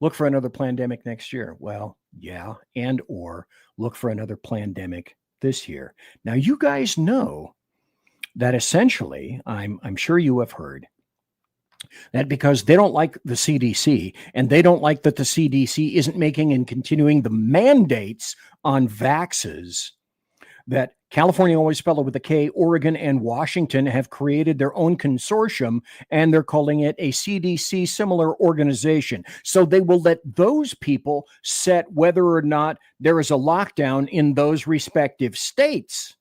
Look for another pandemic next year. Well, yeah, and or look for another pandemic this year. Now, you guys know that essentially, I'm sure you have heard, that because they don't like the CDC and they don't like that the CDC isn't making and continuing the mandates on vaxes, that California, always spelled it with a K, Oregon and Washington have created their own consortium, and they're calling it a CDC similar organization. So they will let those people set whether or not there is a lockdown in those respective states.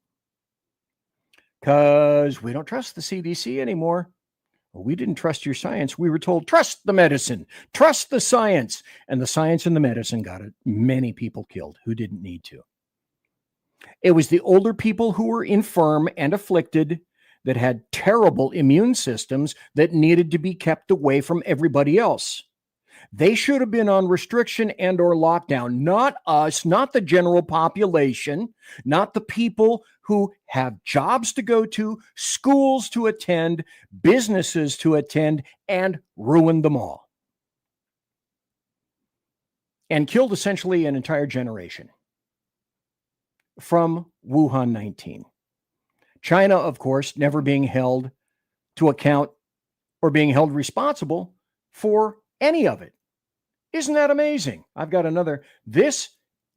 because we don't trust the CDC anymore. Well, we didn't trust your science. We were told, trust the medicine, trust the science. And the science and the medicine got many people killed who didn't need to. It was the older people who were infirm and afflicted that had terrible immune systems that needed to be kept away from everybody else. They should have been on restriction and or lockdown, not us, not the general population, not the people who have jobs to go to, schools to attend, businesses to attend, and ruined them all. And killed essentially an entire generation from Wuhan 19. China, of course, never being held to account or being held responsible for any of it. Isn't that amazing? I've got another. This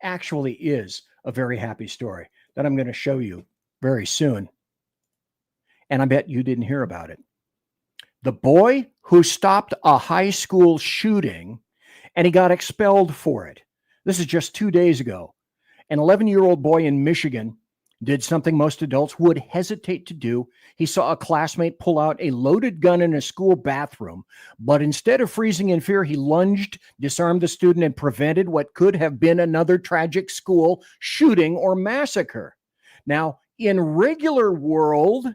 actually is a very happy story that I'm going to show you very soon. And I bet you didn't hear about it. The boy who stopped a high school shooting and he got expelled for it. This is just 2 days ago. An 11-year-old boy in Michigan did something most adults would hesitate to do. He saw a classmate pull out a loaded gun in a school bathroom, but instead of freezing in fear, he lunged, disarmed the student, and prevented what could have been another tragic school shooting or massacre. Now, in regular world,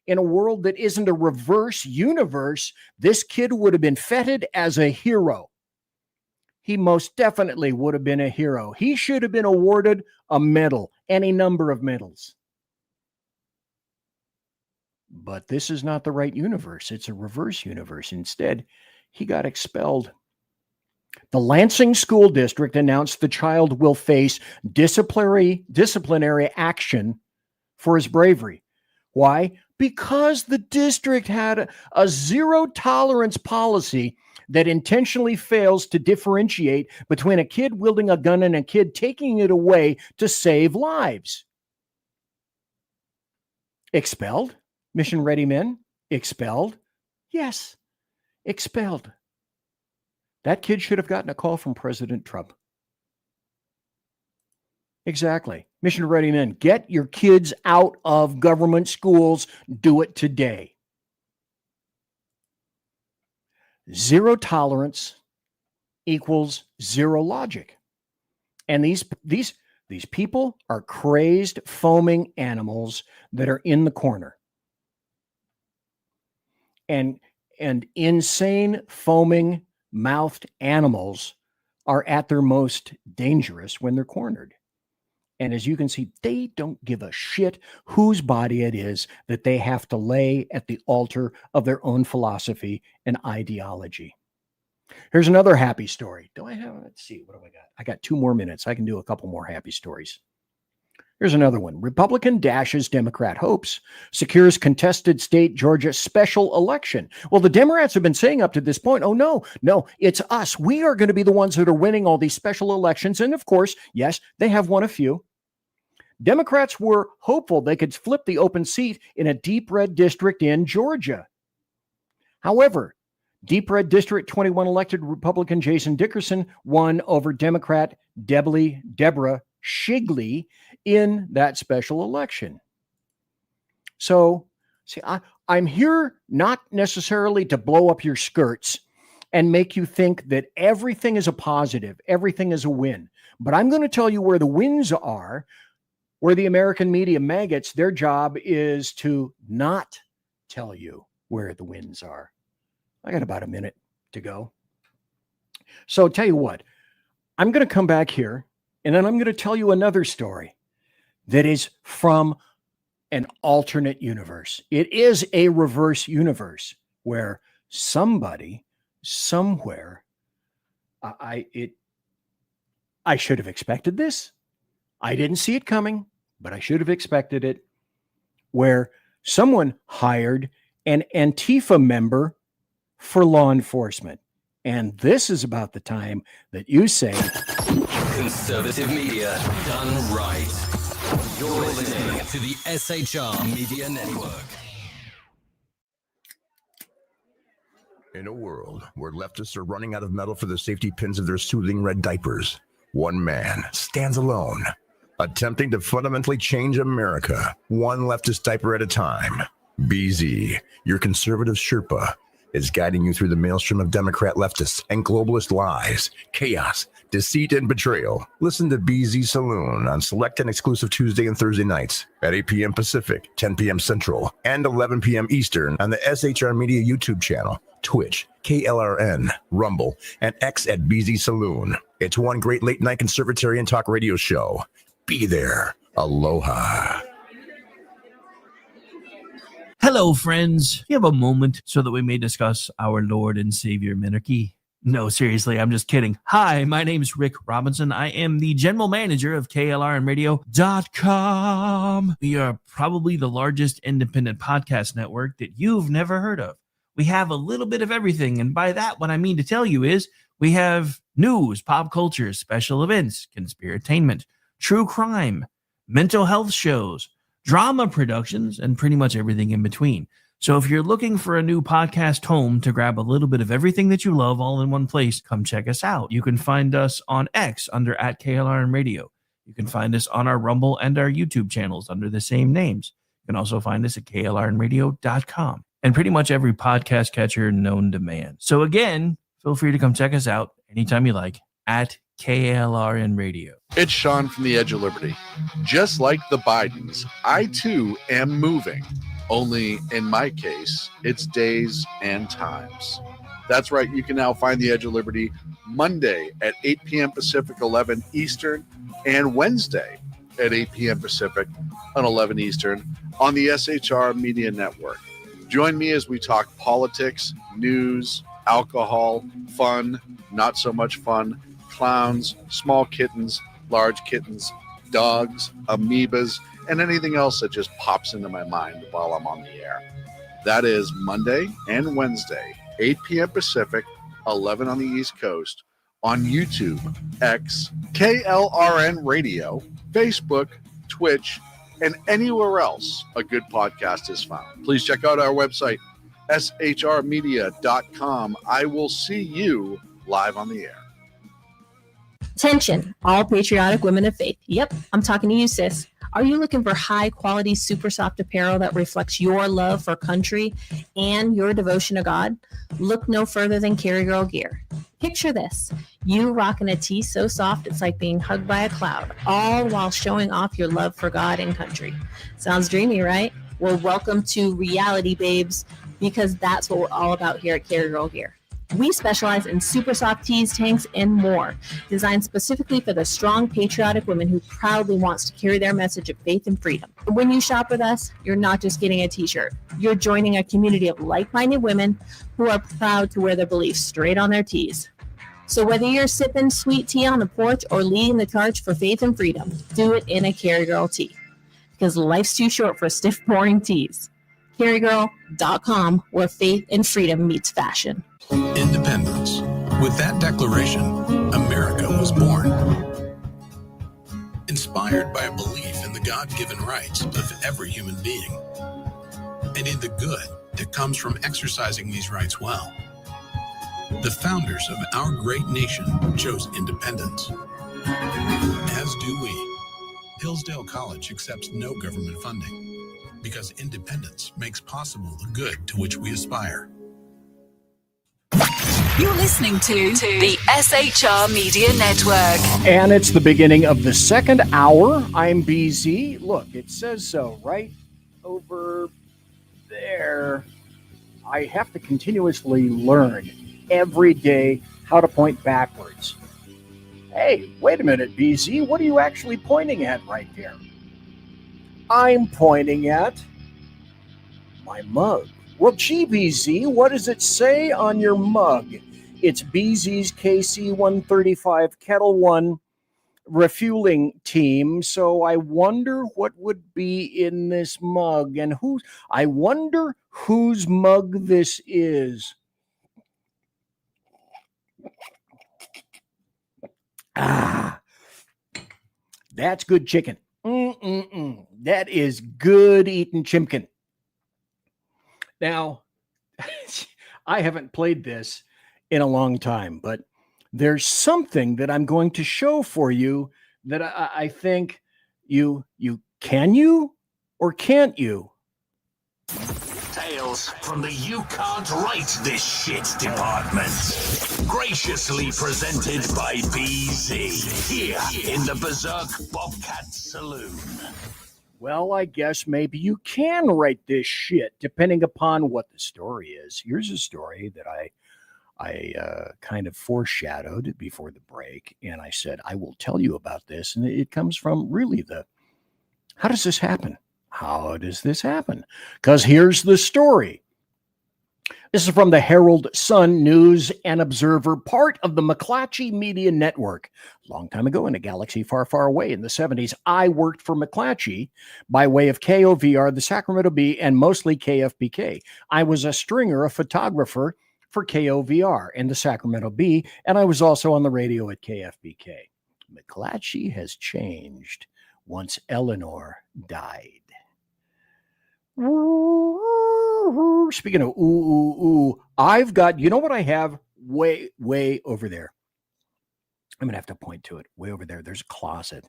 in a world that isn't a reverse universe, this kid would have been feted as a hero. He most definitely would have been a hero. He should have been awarded a medal, any number of medals. But this is not the right universe. It's a reverse universe. Instead, he got expelled. The Lansing School District announced the child will face disciplinary action for his bravery. Why? Because the district had a zero tolerance policy that intentionally fails to differentiate between a kid wielding a gun and a kid taking it away to save lives. Expelled? Mission ready men? Expelled? Yes, expelled. That kid should have gotten a call from President Trump. Exactly. Mission ready men, get your kids out of government schools. Do it today. Zero tolerance equals zero logic. And these people are crazed, foaming animals that are in the corner. And insane, foaming, mouthed animals are at their most dangerous when they're cornered. And as you can see, they don't give a shit whose body it is that they have to lay at the altar of their own philosophy and ideology. Here's another happy story. Let's see, what do I got? I got 2 more minutes. I can do a couple more happy stories. Here's another one. Republican dashes Democrat hopes, secures contested state Georgia special election. Well, the Democrats have been saying up to this point, oh, no, it's us. We are going to be the ones that are winning all these special elections. And of course, yes, they have won a few. Democrats were hopeful they could flip the open seat in a deep red district in Georgia. However, deep red district 21 elected Republican Jason Dickerson won over Democrat Deborah Shigley in that special election. So, see, I'm here not necessarily to blow up your skirts and make you think that everything is a positive, everything is a win. But I'm going to tell you where the wins are, where the American media maggots, their job is to not tell you where the wins are. I got about a minute to go. So tell you what, I'm going to come back here and then I'm going to tell you another story that is from an alternate universe. It is a reverse universe where somebody, somewhere, I should have expected this. I didn't see it coming, but I should have expected it, where someone hired an Antifa member for law enforcement. And this is about the time that you say, Conservative media done right. You're listening to the SHR Media Network. In a world where leftists are running out of metal for the safety pins of their soothing red diapers, one man stands alone, attempting to fundamentally change America, one leftist diaper at a time. BZ, your conservative Sherpa, is guiding you through the maelstrom of Democrat leftists and globalist lies, chaos, deceit, and betrayal. Listen to BZ Saloon on select and exclusive Tuesday and Thursday nights at 8 p.m. Pacific, 10 p.m. Central, and 11 p.m. Eastern on the SHR Media YouTube channel, Twitch, KLRN, Rumble, and X at BZ Saloon. It's one great late-night conservatarian talk radio show. Be there. Aloha. Hello, friends. You have a moment so that we may discuss our Lord and Savior Minarchy? No, seriously, I'm just kidding. Hi, my name's Rick Robinson. I am the general manager of KLRNradio.com. We are probably the largest independent podcast network that you've never heard of. We have a little bit of everything, and by that, what I mean to tell you is we have news, pop culture, special events, conspiratainment, true crime, mental health shows, drama productions, and pretty much everything in between. So if you're looking for a new podcast home to grab a little bit of everything that you love all in one place, come check us out. You can find us on X under @KLRN You can find us on our Rumble and our YouTube channels under the same names. You can also find us at KLRNradio.com and pretty much every podcast catcher known to man. So again, feel free to come check us out anytime you like at KLRN Radio. It's Sean from the Edge of Liberty. Just like the Bidens, I too am moving. Only in my case, it's days and times. That's right, you can now find the Edge of Liberty Monday at 8 p.m. Pacific, 11 Eastern, and Wednesday at 8 p.m. Pacific on 11 Eastern on the SHR Media Network. Join me as we talk politics, news, alcohol, fun, not so much fun, clowns, small kittens, large kittens, dogs, amoebas, and anything else that just pops into my mind while I'm on the air. That is Monday and Wednesday, 8 p.m. Pacific, 11 on the East Coast, on YouTube, X, KLRN Radio, Facebook, Twitch, and anywhere else a good podcast is found. Please check out our website, shrmedia.com. I will see you live on the air. Attention, all patriotic women of faith. Yep, I'm talking to you, sis. Are you looking for high quality, super soft apparel that reflects your love for country and your devotion to God? Look no further than Carry Girl Gear. Picture this. You rocking a tee so soft it's like being hugged by a cloud, all while showing off your love for God and country. Sounds dreamy, right? Well, welcome to reality, babes, because that's what we're all about here at Carry Girl Gear. We specialize in super soft tees, tanks, and more, designed specifically for the strong, patriotic woman who proudly wants to carry their message of faith and freedom. When you shop with us, you're not just getting a t-shirt. You're joining a community of like-minded women who are proud to wear their beliefs straight on their tees. So whether you're sipping sweet tea on the porch or leading the charge for faith and freedom, do it in a Carry Girl tee. Because life's too short for stiff, boring tees. CarryGirl.com, where faith and freedom meets fashion. Independence. With that declaration, America was born. Inspired by a belief in the God-given rights of every human being, and in the good that comes from exercising these rights well. The founders of our great nation chose independence. As do we. Hillsdale College accepts no government funding because independence makes possible the good to which we aspire. You're listening to the SHR Media Network. And it's the beginning of the second hour. I'm BZ. Look, it says so right over there. I have to continuously learn every day how to point backwards. Hey, wait a minute, BZ. What are you actually pointing at right there? I'm pointing at my mug. Well, gee, BZ, what does it say on your mug? It's BZ's KC-135 Kettle One refueling team. So I wonder what would be in this mug and I wonder whose mug this is. Ah, that's good chicken. That is good eating chimkin. Now, I haven't played this in a long time, but there's something that I'm going to show for you that I think You can you or can't you? Tales from the You Can't Write This Shit department. Graciously presented by BZ. Here in the Berserk Bobcat Saloon. Well, I guess maybe you can write this shit, depending upon what the story is. Here's a story that I kind of foreshadowed before the break, and I said, I will tell you about this. And it comes from really how does this happen? How does this happen? Because here's the story. This is from the Herald Sun News and Observer, part of the McClatchy Media Network. Long time ago in a galaxy far, far away in the 70s, I worked for McClatchy by way of KOVR, the Sacramento Bee, and mostly KFBK. I was a stringer, a photographer for KOVR and the Sacramento Bee, and I was also on the radio at KFBK. McClatchy has changed once Eleanor died. Speaking of I've got, you know what I have way over there? I'm going to have to point to it. Way over there, there's a closet,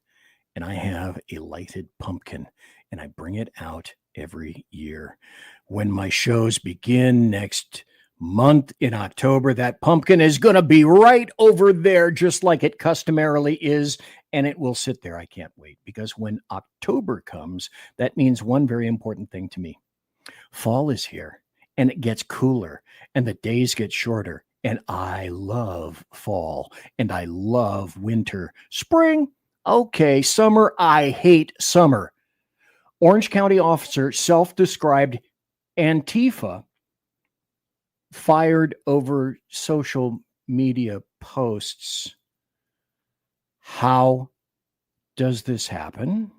and I have a lighted pumpkin, and I bring it out every year. When my shows begin next month in October, that pumpkin is going to be right over there, just like it customarily is, and it will sit there. I can't wait, because when October comes, that means one very important thing to me. Fall is here, and it gets cooler, and the days get shorter, and I love fall, and I love winter. Spring, okay. Summer, I hate summer. Orange County officer, self-described Antifa, fired over social media posts. How does this happen?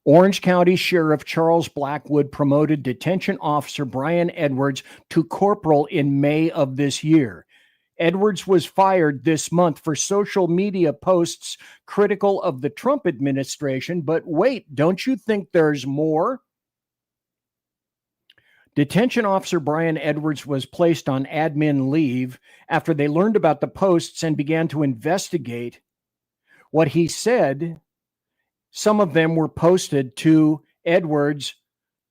Orange County Sheriff Charles Blackwood promoted detention officer Brian Edwards to corporal in May of this year. Edwards was fired this month for social media posts critical of the Trump administration. But wait, don't you think there's more? Detention officer Brian Edwards was placed on admin leave after they learned about the posts and began to investigate. What he said, some of them were posted to Edwards.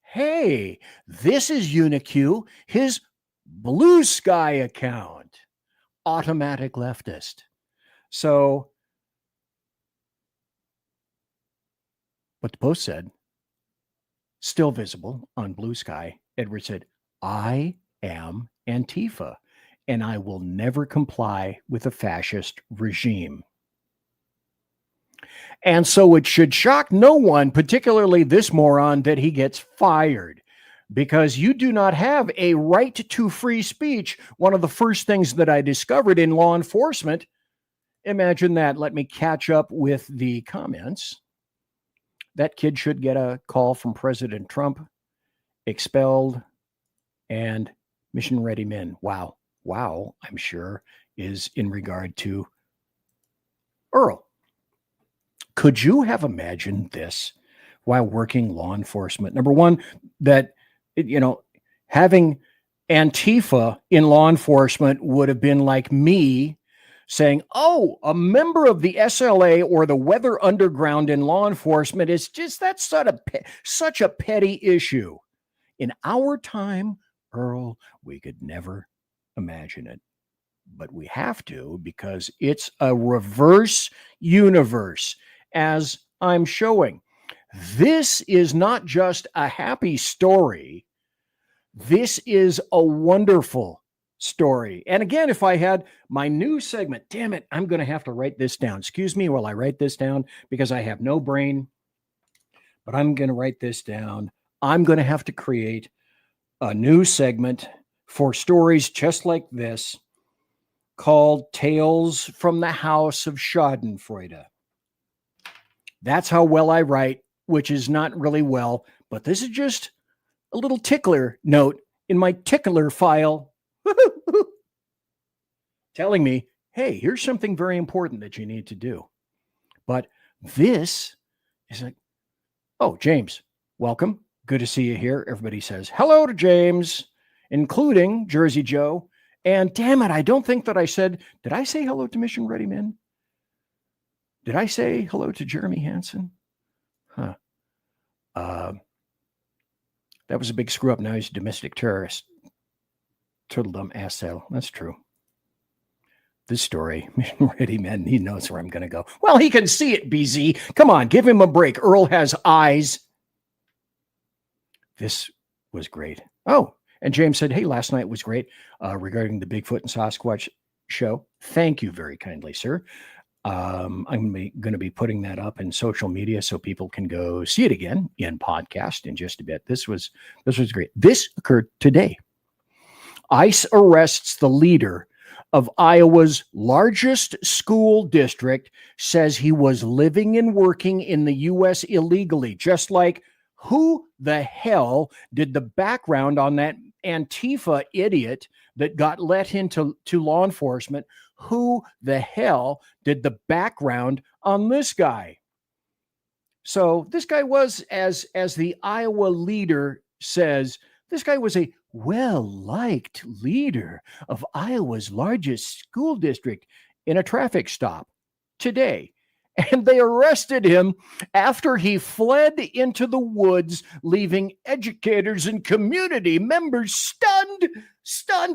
Hey, this is Unique, his Blue Sky account. Automatic leftist. So what the post said, still visible on Blue Sky, Edwards said, I am Antifa, and I will never comply with a fascist regime. And so it should shock no one, particularly this moron, that he gets fired, because you do not have a right to free speech. One of the first things that I discovered in law enforcement, imagine that. Let me catch up with the comments. That kid should get a call from President Trump, expelled, and mission ready men. Wow, I'm sure is in regard to Earl. Could you have imagined this while working law enforcement? Number one, that, having Antifa in law enforcement would have been like me saying, oh, a member of the SLA or the Weather Underground in law enforcement is just, that's such a petty issue. In our time, Earl, we could never imagine it. But we have to, because it's a reverse universe, as I'm showing. This is not just a happy story. This is a wonderful story. And again, if I had my new segment, damn it, I'm going to have to write this down. Excuse me while I write this down, because I have no brain, but I'm going to write this down. I'm going to have to create a new segment for stories just like this called Tales from the House of Schadenfreude. That's how well I write, which is not really well, but this is just a little tickler note in my tickler file telling me, hey, here's something very important that you need to do. But this is like, oh, James, welcome. Good to see you here. Everybody says hello to James, including Jersey Joe. And damn it, I don't think that I said, did I say hello to Mission Ready Men? Did I say hello to Jeremy Hansen? Huh. That was a big screw up. Now he's a domestic terrorist. Turtle dumb ass saddle. That's true. This story, ready man, he knows where I'm going to go. Well, he can see it, BZ. Come on, give him a break. Earl has eyes. This was great. Oh, and James said, hey, last night was great regarding the Bigfoot and Sasquatch show. Thank you very kindly, sir. I'm going to be putting that up in social media so people can go see it again in podcast in just a bit. This was great. This occurred today. ICE arrests the leader of Iowa's largest school district, says he was living and working in the U.S. illegally. Just like, who the hell did the background on that Antifa idiot that got let into law enforcement? Who the hell did the background on this guy? So this guy was, as the Iowa leader says, this guy was a well-liked leader of Iowa's largest school district in a traffic stop today. And they arrested him after he fled into the woods, leaving educators and community members stunned.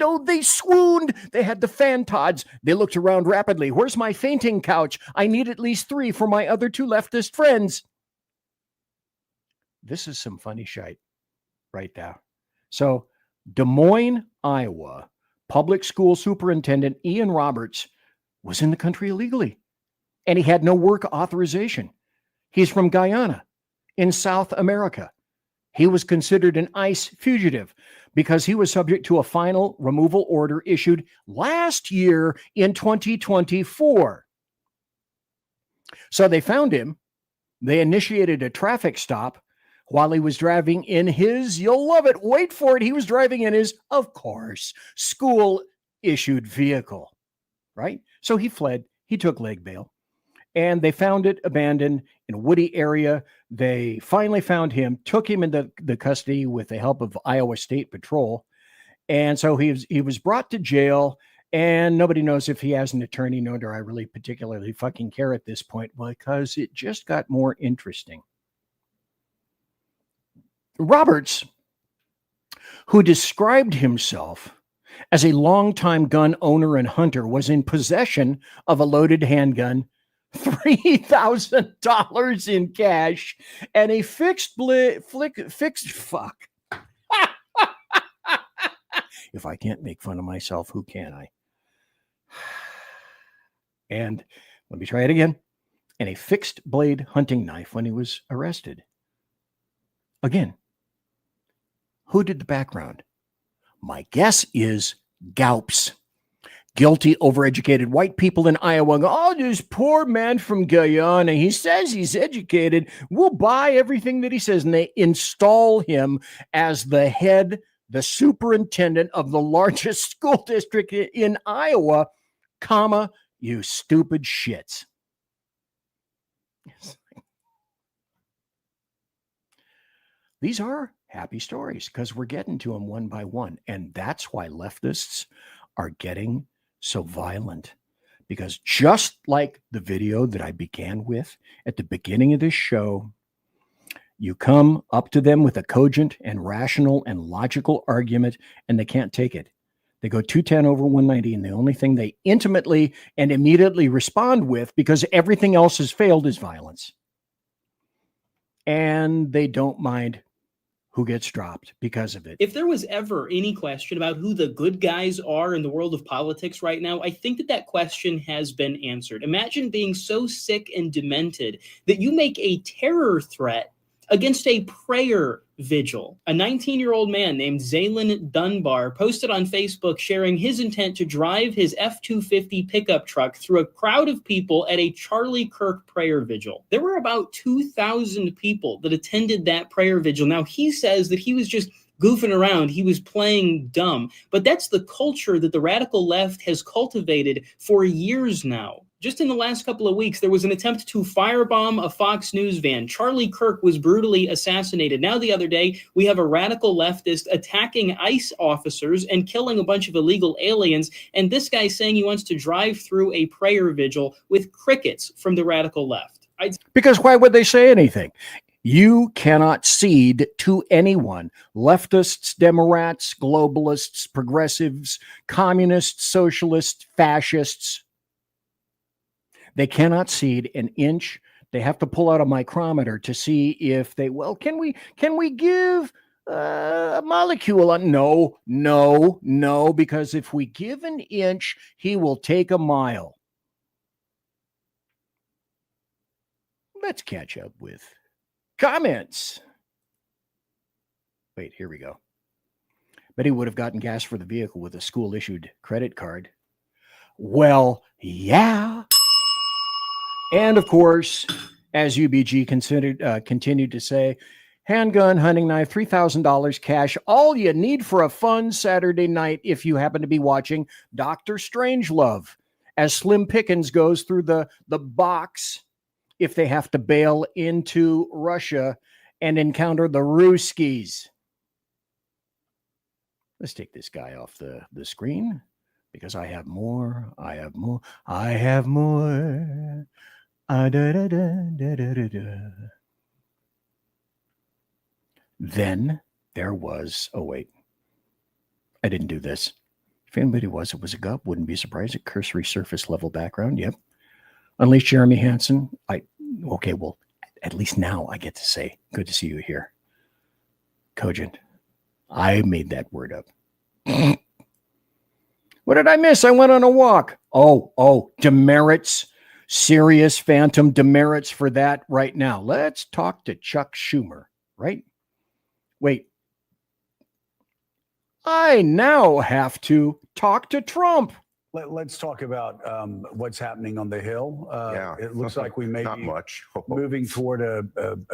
Oh, they swooned. They had the fantods. They looked around rapidly. Where's my fainting couch? I need at least 3 for my other 2 leftist friends. This is some funny shite right there. So Des Moines, Iowa, public school superintendent Ian Roberts was in the country illegally, and he had no work authorization. He's from Guyana in South America. He was considered an ICE fugitive because he was subject to a final removal order issued last year in 2024. So they found him. They initiated a traffic stop while he was driving in his, you'll love it, wait for it, he was driving in his, of course, school-issued vehicle, right? So he fled. He took leg bail. And they found it abandoned in a woody area. They finally found him, took him into the custody with the help of Iowa State Patrol. And so he was brought to jail, and nobody knows if he has an attorney, nor do I really particularly fucking care at this point, because it just got more interesting. Roberts, who described himself as a longtime gun owner and hunter, was in possession of a loaded handgun, $3,000 in cash, and a fixed fuck. If I can't make fun of myself, who can I? And let me try it again. And a fixed blade hunting knife when he was arrested. Again, who did the background? My guess is Gaups. Guilty, overeducated white people in Iowa go, oh, this poor man from Guyana, he says he's educated. We'll buy everything that he says. And they install him as the head, the superintendent of the largest school district in Iowa, comma, you stupid shits. These are happy stories because we're getting to them one by one. And that's why leftists are getting so violent, because just like the video that I began with at the beginning of this show, you come up to them with a cogent and rational and logical argument, and they can't take it. They go 210 over 190, and the only thing they intimately and immediately respond with, because everything else has failed, is violence. And they don't mind who gets dropped because of it. If there was ever any question about who the good guys are in the world of politics right now, I think that question has been answered. Imagine being so sick and demented that you make a terror threat against a prayer vigil. A 19-year-old man named Zaylen Dunbar posted on Facebook sharing his intent to drive his F-250 pickup truck through a crowd of people at a Charlie Kirk prayer vigil. There were about 2,000 people that attended that prayer vigil. Now, he says that he was just goofing around. He was playing dumb. But that's the culture that the radical left has cultivated for years now. Just in the last couple of weeks, there was an attempt to firebomb a Fox News van. Charlie Kirk was brutally assassinated. Now, the other day, we have a radical leftist attacking ICE officers and killing a bunch of illegal aliens. And this guy saying he wants to drive through a prayer vigil with crickets from the radical left. Because why would they say anything? You cannot cede to anyone. Leftists, Democrats, globalists, progressives, communists, socialists, fascists. They cannot cede an inch. They have to pull out a micrometer to see if they, well, can we give a molecule? No, because if we give an inch, he will take a mile. Let's catch up with comments. Wait, here we go. Bet he would have gotten gas for the vehicle with a school-issued credit card. Well, yeah. And of course, as UBG continued to say, handgun, hunting knife, $3,000 cash, all you need for a fun Saturday night if you happen to be watching Dr. Strangelove as Slim Pickens goes through the box if they have to bail into Russia and encounter the Ruskies. Let's take this guy off the screen because I have more. Then there was, oh wait, I didn't do this. If anybody it was a gup, wouldn't be surprised. A cursory surface level background. Yep. Unleash Jeremy Hansen. Okay, well, at least now I get to say, good to see you here. Cogent. I made that word up. What did I miss? I went on a walk. Oh, demerits. Serious phantom demerits for that right now. Let's talk to Chuck Schumer, right? Wait. I now have to talk to Trump. Let's talk about what's happening on the Hill. It looks like we may be moving toward a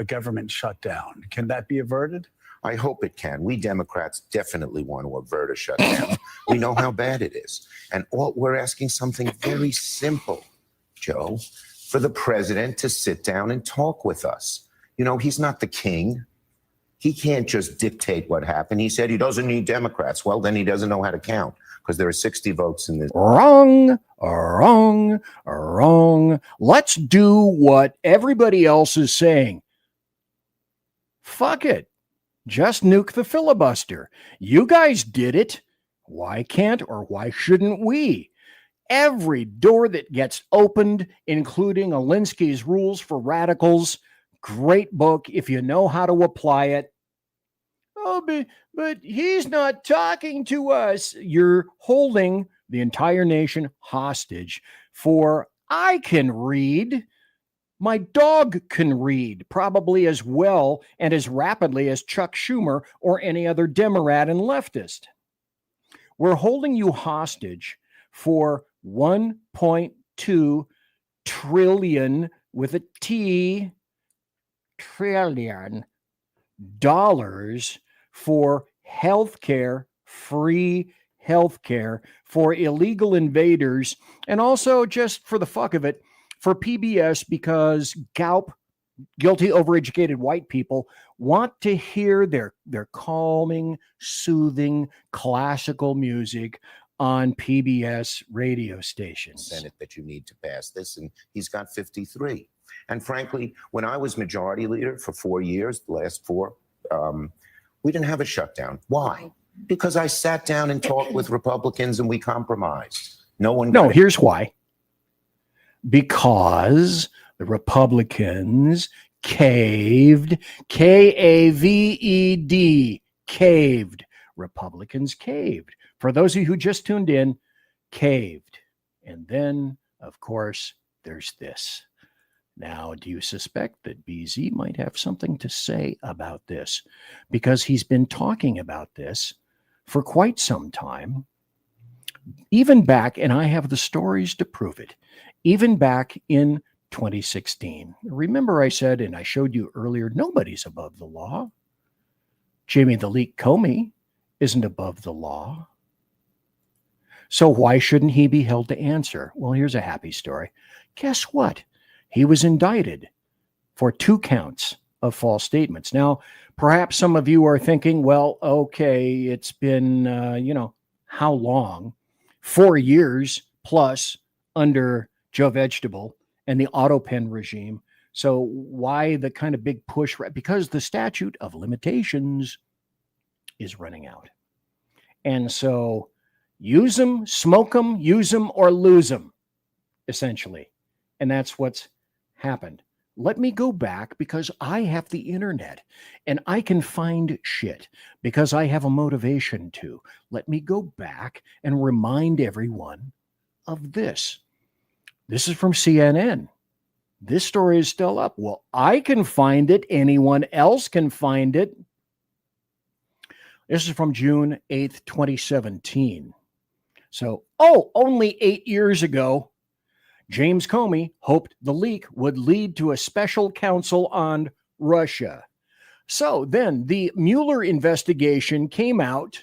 government shutdown. Can that be averted? I hope it can. We Democrats definitely want to avert a shutdown. We know how bad it is. And we're asking something very simple, Joe, for the president to sit down and talk with us. You know, he's not the king. He can't just dictate what happened. He said he doesn't need Democrats. Well, then he doesn't know how to count because there are 60 votes in this. Wrong. Let's do what everybody else is saying. Fuck it. Just nuke the filibuster. You guys did it. Why can't or why shouldn't we? Every door that gets opened, including Alinsky's Rules for Radicals, great book if you know how to apply it. Oh, but he's not talking to us. You're holding the entire nation hostage for I can read. My dog can read probably as well and as rapidly as Chuck Schumer or any other Democrat and leftist. We're holding you hostage for $1.2 trillion with a T, trillion dollars for healthcare, free healthcare for illegal invaders, and also just for the fuck of it, for PBS, because GOUP, guilty overeducated white people, want to hear their calming, soothing, classical music on PBS radio stations. Senate that you need to pass this, and he's got 53. And frankly, when I was majority leader for 4 years, the last 4, we didn't have a shutdown. Why? Because I sat down and talked with Republicans and we compromised. No, here's why. Because the Republicans caved, K-A-V-E-D, caved. Republicans caved. For those of you who just tuned in, caved. And then, of course, there's this. Now, do you suspect that BZ might have something to say about this? Because he's been talking about this for quite some time. Even back, and I have the stories to prove it, even back in 2016. Remember I said, and I showed you earlier, nobody's above the law. Jamie the Leak Comey isn't above the law. So why shouldn't he be held to answer? Well, here's a happy story. Guess what? He was indicted for 2 counts of false statements. Now, perhaps some of you are thinking, well, okay, it's been, how long? 4 years plus under Joe Vegetable and the auto pen regime. So why the kind of big push? Because the statute of limitations is running out. And so use them, smoke them, use them, or lose them, essentially. And that's what's happened. Let me go back because I have the internet and I can find shit because I have a motivation to. Let me go back and remind everyone of this. This is from CNN. This story is still up. Well, I can find it. Anyone else can find it. This is from June 8th, 2017. So, only 8 years ago, James Comey hoped the leak would lead to a special counsel on Russia. So then the Mueller investigation came out.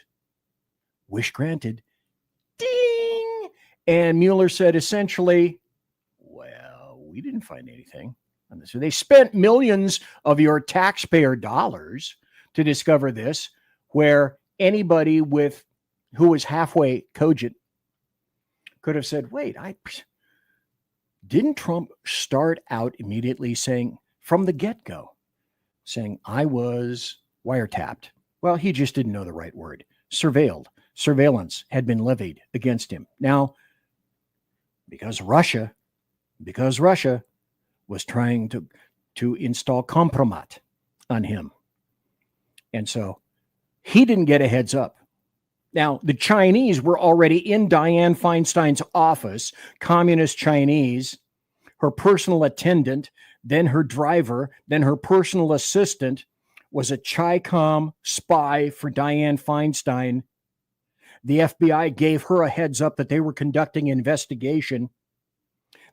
Wish granted. Ding! And Mueller said essentially, well, we didn't find anything on this. So they spent millions of your taxpayer dollars to discover this, where anybody who was halfway cogent could have said, wait, didn't Trump start out immediately saying, from the get-go, saying I was wiretapped? Well, he just didn't know the right word. Surveilled. Surveillance had been levied against him. Now, because Russia was trying to install compromat on him. And so he didn't get a heads up. Now, the Chinese were already in Dianne Feinstein's office, communist Chinese, her personal attendant, then her driver, then her personal assistant was a Chi-Com spy for Dianne Feinstein. The FBI gave her a heads up that they were conducting an investigation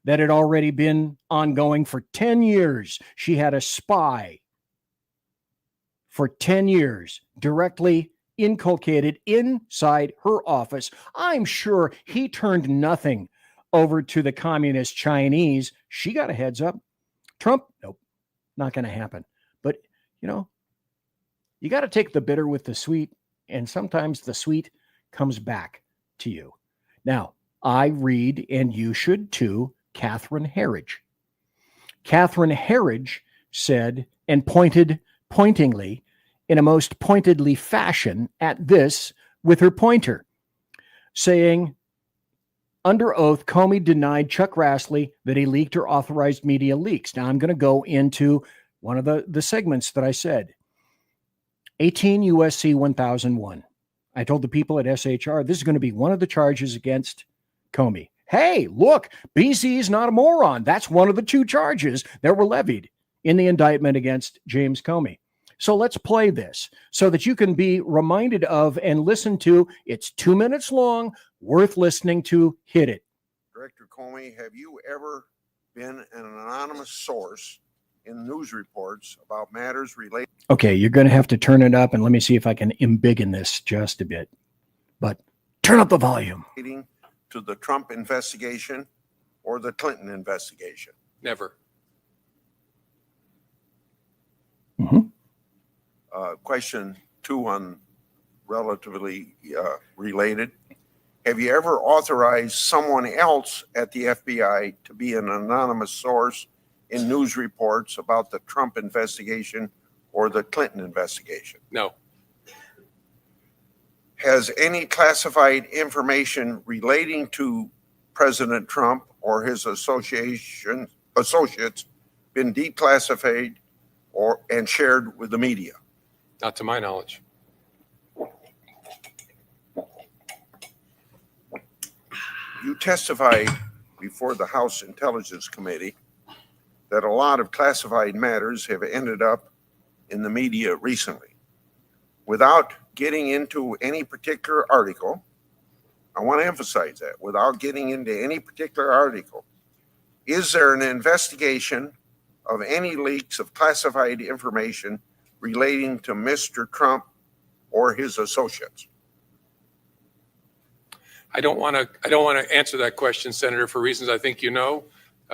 that had already been ongoing for 10 years. She had a spy for 10 years directly inculcated inside her office. I'm sure he turned nothing over to the communist Chinese. She got a heads up. Trump, nope, not going to happen. But, you got to take the bitter with the sweet, and sometimes the sweet comes back to you. Now, I read, and you should too, Catherine Herridge. Catherine Herridge said, and pointingly, in a most pointedly fashion at this with her pointer, saying, under oath, Comey denied Chuck Grassley that he leaked or authorized media leaks. Now I'm going to go into one of the segments that I said. 18 USC 1001. I told the people at SHR, this is going to be one of the charges against Comey. Hey, look, BC is not a moron. That's one of the two charges that were levied in the indictment against James Comey. So let's play this so that you can be reminded of and listen to. It's 2 minutes long, worth listening to. Hit it. Director Comey, have you ever been an anonymous source in news reports about matters related? Okay, you're going to have to turn it up, and let me see if I can embiggen this just a bit. But turn up the volume. To the Trump investigation or the Clinton investigation? Never. Mm-hmm. Question 2 on relatively related. Have you ever authorized someone else at the FBI to be an anonymous source in news reports about the Trump investigation or the Clinton investigation? No. Has any classified information relating to President Trump or his associates been declassified and shared with the media? Not to my knowledge. You testified before the House Intelligence Committee that a lot of classified matters have ended up in the media recently. Without getting into any particular article, I want to emphasize that, without getting into any particular article, is there an investigation of any leaks of classified information relating to Mr. Trump or his associates? I don't want to answer that question, Senator, for reasons I think you know.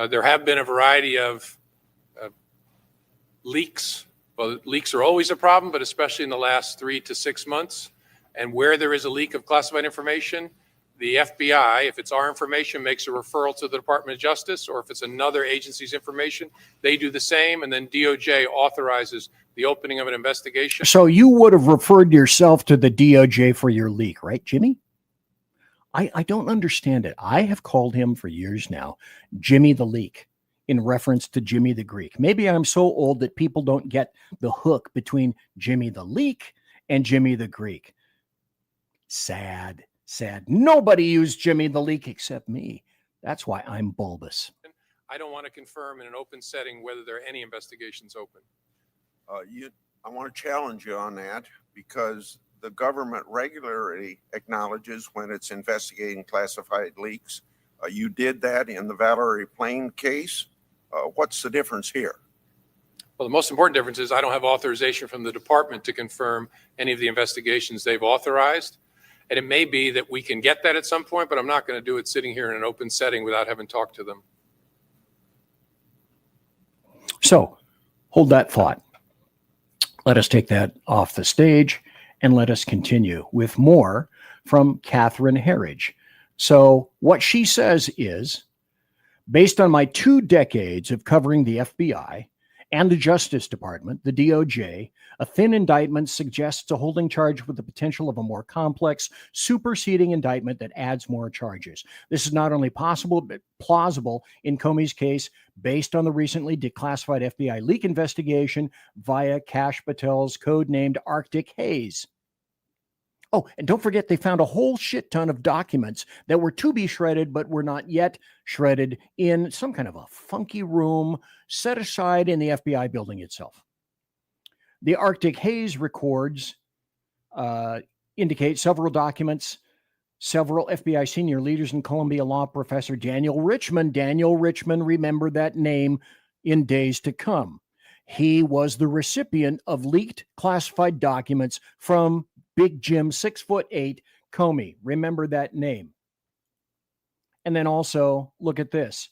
There have been a variety of leaks. Well, leaks are always a problem, but especially in the last 3 to 6 months. And where there is a leak of classified information, the FBI, if it's our information, makes a referral to the Department of Justice, or if it's another agency's information, they do the same, and then DOJ authorizes the opening of an investigation. So you would have referred yourself to the DOJ for your leak, right, Jimmy? I don't understand it. I have called him for years now Jimmy the Leak, in reference to Jimmy the Greek. Maybe I'm so old that people don't get the hook between Jimmy the Leak and Jimmy the Greek. Sad. Nobody used Jimmy the Leak except me. That's why I'm bulbous. I don't want to confirm in an open setting whether there are any investigations open. I want to challenge you on that, because the government regularly acknowledges when it's investigating classified leaks. You did that in the Valerie Plame case. What's the difference here? Well, the most important difference is I don't have authorization from the department to confirm any of the investigations they've authorized. And it may be that we can get that at some point, but I'm not going to do it sitting here in an open setting without having talked to them. So hold that thought. Let us take that off the stage and let us continue with more from Catherine Herridge. So what she says is, based on my 2 decades of covering the FBI and the Justice Department, the DOJ, a thin indictment suggests a holding charge with the potential of a more complex, superseding indictment that adds more charges. This is not only possible, but plausible in Comey's case, based on the recently declassified FBI leak investigation via Kash Patel's codenamed Arctic Haze. Oh, and don't forget, they found a whole shit ton of documents that were to be shredded, but were not yet shredded in some kind of a funky room set aside in the FBI building itself. The Arctic Haze records indicate several documents, several FBI senior leaders and Columbia Law professor Daniel Richman. Daniel Richman, remember that name in days to come. He was the recipient of leaked classified documents from Big Jim, 6'8", Comey. Remember that name. And then also look at this.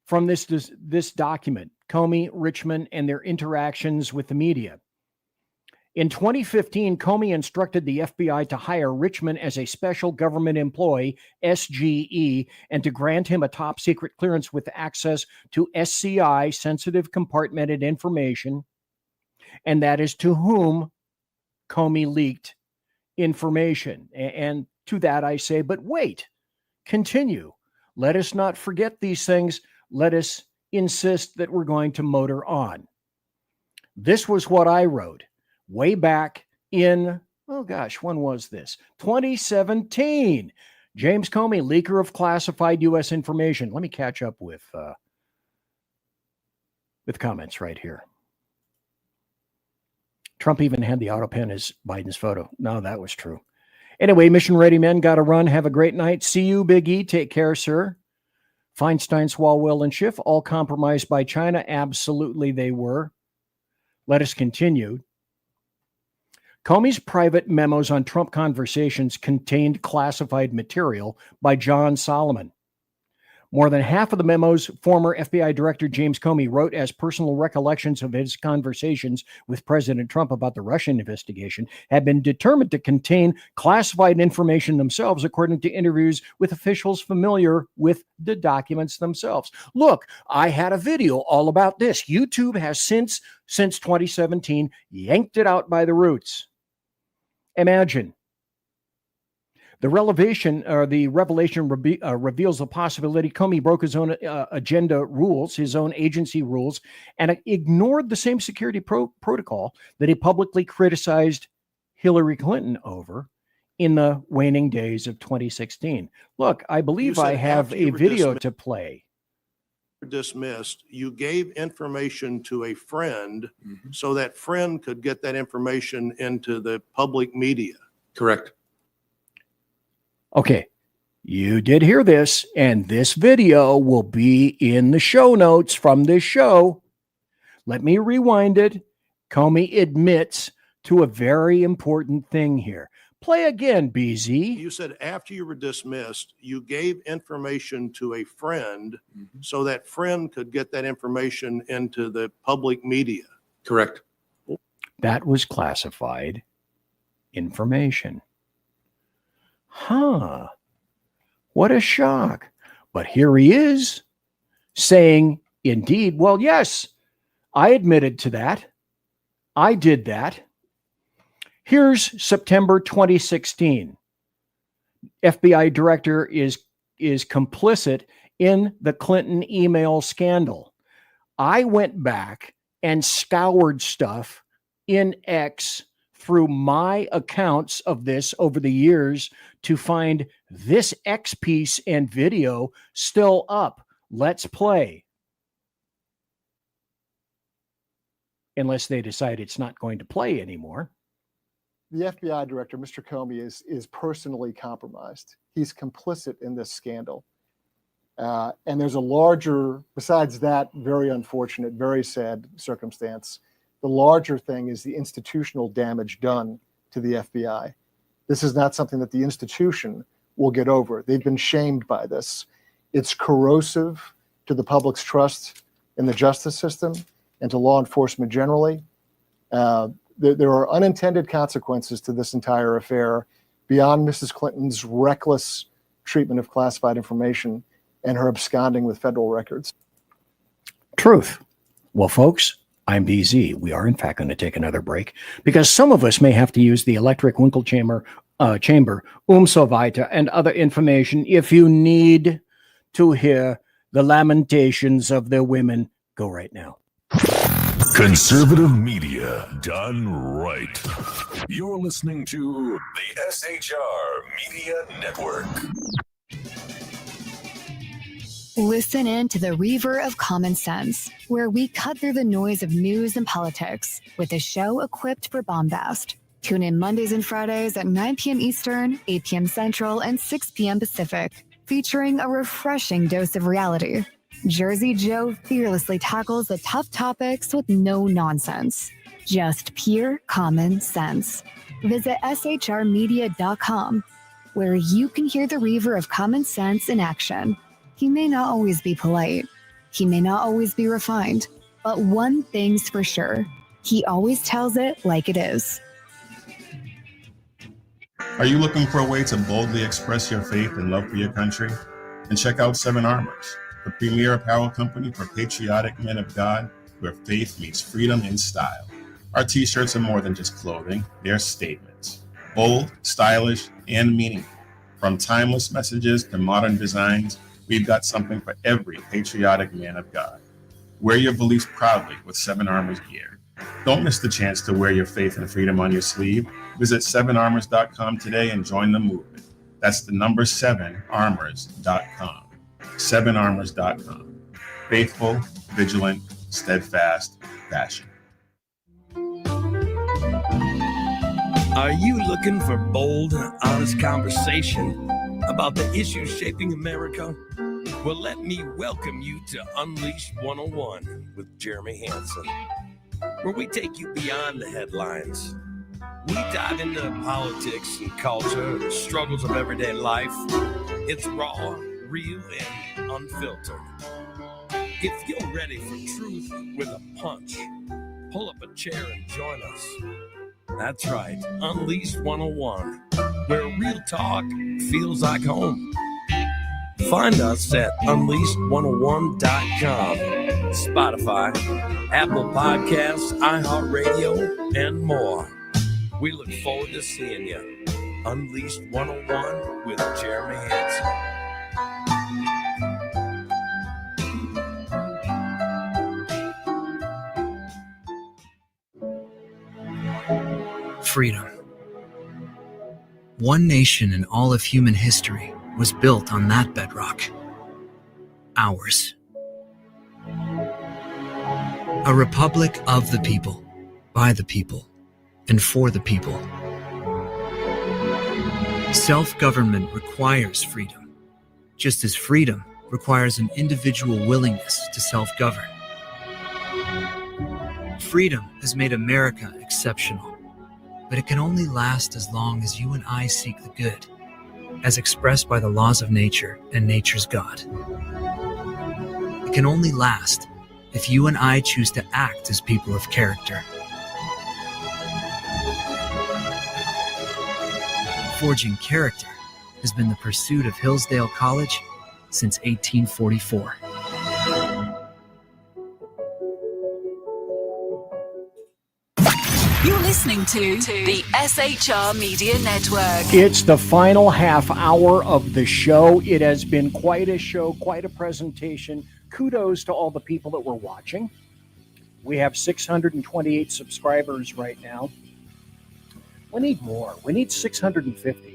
From this document, Comey, Richman, and their interactions with the media. In 2015, Comey instructed the FBI to hire Richman as a special government employee, SGE, and to grant him a top secret clearance with access to SCI, sensitive compartmented information. And that is to whom Comey leaked information. And to that I say, but wait, continue. Let us not forget these things. Let us insist that we're going to motor on. This was what I wrote way back in, oh gosh, when was this? 2017. James Comey, leaker of classified U.S. information. Let me catch up with comments right here. Trump even had the auto pen as Biden's photo. No, that was true. Anyway, mission ready men, got to run. Have a great night. See you, Big E. Take care, sir. Feinstein, Swalwell, and Schiff, all compromised by China. Absolutely they were. Let us continue. Comey's private memos on Trump conversations contained classified material by John Solomon. More than half of the memos former FBI Director James Comey wrote as personal recollections of his conversations with President Trump about the Russian investigation had been determined to contain classified information themselves, according to interviews with officials familiar with the documents themselves. Look, I had a video all about this. YouTube has since 2017 yanked it out by the roots. Imagine. The revelation reveals the possibility Comey broke his own agenda rules, his own agency rules, and ignored the same security protocol that he publicly criticized Hillary Clinton over in the waning days of 2016. Look, I believe I have a video to play. Dismissed, you gave information to a friend so that friend could get that information into the public media. Correct. Okay, you did hear this, and this video will be in the show notes from this show. Let me rewind it. Comey admits to a very important thing here. Play again, BZ. You said after you were dismissed, you gave information to a friend so that friend could get that information into the public media. Correct. That was classified information. Huh. What a shock. But here he is saying, indeed, well, yes, I admitted to that. I did that. Here's September 2016. FBI director is complicit in the Clinton email scandal. I went back and scoured stuff in X through my accounts of this over the years to find this X piece and video still up. Let's play. Unless they decide it's not going to play anymore. The FBI director, Mr. Comey, is personally compromised. He's complicit in this scandal. And there's a larger, besides that very unfortunate, very sad circumstance, the larger thing is the institutional damage done to the FBI. This is not something that the institution will get over. They've been shamed by this. It's corrosive to the public's trust in the justice system and to law enforcement generally. There are unintended consequences to this entire affair beyond Mrs. Clinton's reckless treatment of classified information and her absconding with federal records. Truth. Well, folks, I'm BZ. We are, in fact, going to take another break because some of us may have to use the electric Winkle chamber, so weiter, and other information. If you need to hear the lamentations of their women, go right now. Conservative media done right. You're listening to the SHR Media Network. Listen in to the Reaver of Common Sense, where we cut through the noise of news and politics with a show equipped for bombast. Tune in Mondays and Fridays at 9 p.m. Eastern, 8 p.m. Central, and 6 p.m. Pacific, featuring a refreshing dose of reality. Jersey Joe fearlessly tackles the tough topics with no nonsense. Just pure common sense. Visit shrmedia.com, where you can hear the Reaver of Common Sense in action. He may not always be polite. He may not always be refined. But one thing's for sure. He always tells it like it is. Are you looking for a way to boldly express your faith and love for your country? Then check out 7 Armors, the premier apparel company for patriotic men of God, where faith meets freedom in style. Our t-shirts are more than just clothing, they're statements. Bold, stylish, and meaningful. From timeless messages to modern designs, we've got something for every patriotic man of God. Wear your beliefs proudly with 7 Armors gear. Don't miss the chance to wear your faith and freedom on your sleeve. Visit 7armors.com today and join the movement. That's the number 7armors.com. 7armors.com. Faithful, vigilant, steadfast, passion. Are you looking for bold, honest conversation about the issues shaping America? Well, let me welcome you to Unleashed 101 with Jeremy Hansen, where we take you beyond the headlines. We dive into politics and culture, the struggles of everyday life. It's raw, real, and unfiltered. If you're ready for truth with a punch, pull up a chair and join us. That's right, Unleashed 101, where real talk feels like home. Find us at unleashed101.com, Spotify, Apple Podcasts, iHeartRadio, and more. We look forward to seeing you. Unleashed 101 with Jeremy Hansen. Freedom. One nation in all of human history was built on that bedrock. Ours. A republic of the people, by the people, and for the people. Self-government requires freedom, just as freedom requires an individual willingness to self-govern. Freedom has made America exceptional, but it can only last as long as you and I seek the good, as expressed by the laws of nature and nature's God. It can only last if you and I choose to act as people of character. Forging character has been the pursuit of Hillsdale College since 1844. You're listening to the SHR Media Network. It's the final half hour of the show. It has been quite a show, quite a presentation. Kudos to all the people that were watching. We have 628 subscribers right now. We need more. We need 650.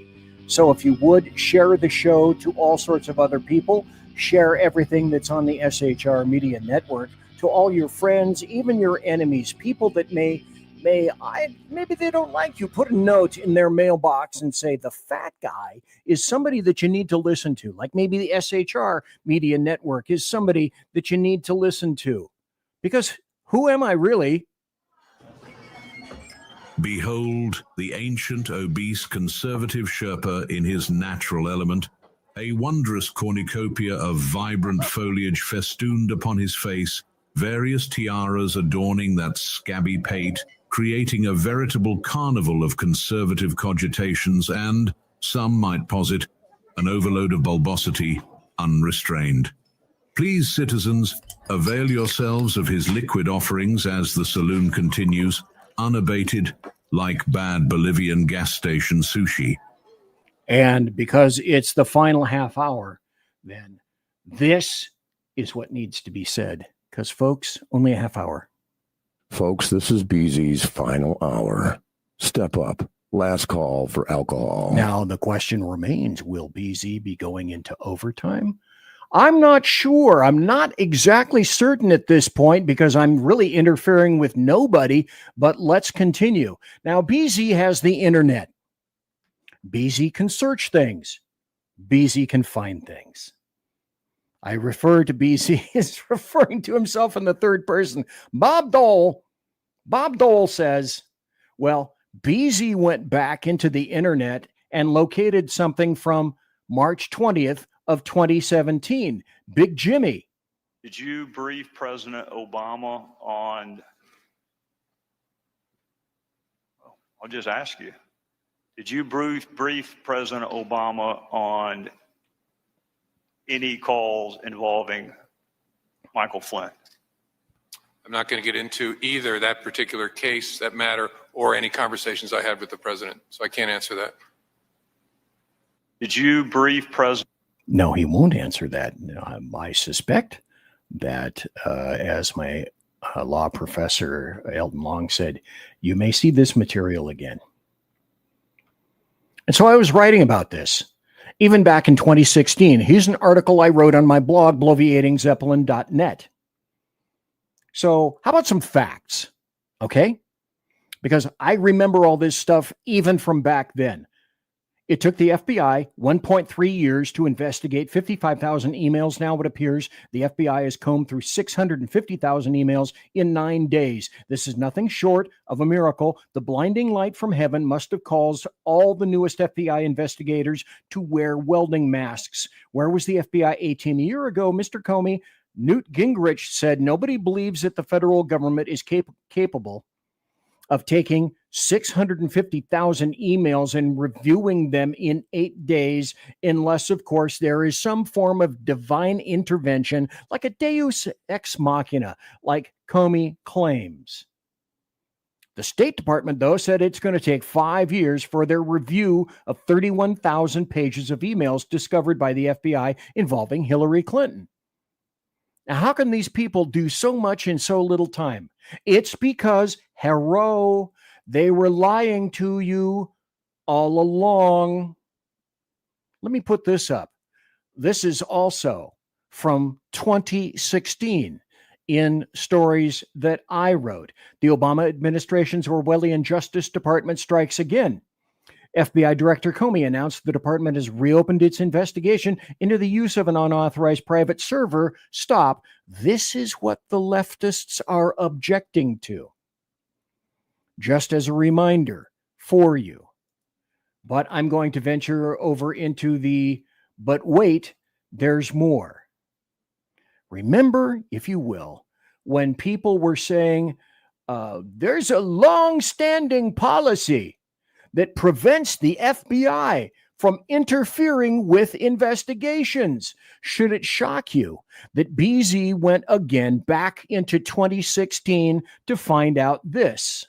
So if you would, share the show to all sorts of other people. Share everything that's on the SHR Media Network to all your friends, even your enemies, people that maybe they don't like you. Put a note in their mailbox and say the fat guy is somebody that you need to listen to. Like maybe the SHR Media Network is somebody that you need to listen to. Because who am I really? Behold the ancient, obese, conservative Sherpa in his natural element, a wondrous cornucopia of vibrant foliage festooned upon his face, various tiaras adorning that scabby pate, creating a veritable carnival of conservative cogitations and, some might posit, an overload of bulbosity, unrestrained. Please, citizens, avail yourselves of his liquid offerings as the saloon continues, unabated, like bad Bolivian gas station sushi. And because it's the final half hour, then this is what needs to be said. Because, folks, only a half hour. Folks, this is BZ's final hour. Step up. Last call for alcohol. Now, the question remains, will BZ be going into overtime? I'm not sure. I'm not exactly certain at this point because I'm really interfering with nobody, but let's continue. Now, BZ has the internet. BZ can search things. BZ can find things. I refer to BZ as referring to himself in the third person. Bob Dole says, well, BZ went back into the internet and located something from March 20th of 2017. Big Jimmy. Did you brief President Obama on, I'll just ask you, did you brief President Obama on any calls involving Michael Flynn? I'm not going to get into either that particular case, that matter, or any conversations I had with the president, so I can't answer that. Did you brief President? No, he won't answer that. I suspect that, as my law professor, Elton Long, said, you may see this material again. And so I was writing about this, even back in 2016. Here's an article I wrote on my blog, bloviatingzeppelin.net. So how about some facts, okay? Because I remember all this stuff even from back then. It took the FBI 1.3 years to investigate 55,000 emails. Now it appears the FBI has combed through 650,000 emails in 9 days. This is nothing short of a miracle. The blinding light from heaven must have caused all the newest FBI investigators to wear welding masks. Where was the FBI 18 years ago, Mr. Comey? Newt Gingrich said nobody believes that the federal government is capable of taking 650,000 emails and reviewing them in 8 days, unless, of course, there is some form of divine intervention, like a deus ex machina, like Comey claims. The State Department, though, said it's going to take 5 years for their review of 31,000 pages of emails discovered by the FBI involving Hillary Clinton. Now, how can these people do so much in so little time? It's because, hello, they were lying to you all along. Let me put this up. This is also from 2016 in stories that I wrote. The Obama administration's Orwellian Justice Department strikes again. FBI Director Comey announced the department has reopened its investigation into the use of an unauthorized private server. Stop. This is what the leftists are objecting to. Just as a reminder for you. But I'm going to venture over into the, but wait, there's more. Remember, if you will, when people were saying, there's a long-standing policy that prevents the FBI from interfering with investigations. Should it shock you that BZ went again back into 2016 to find out this?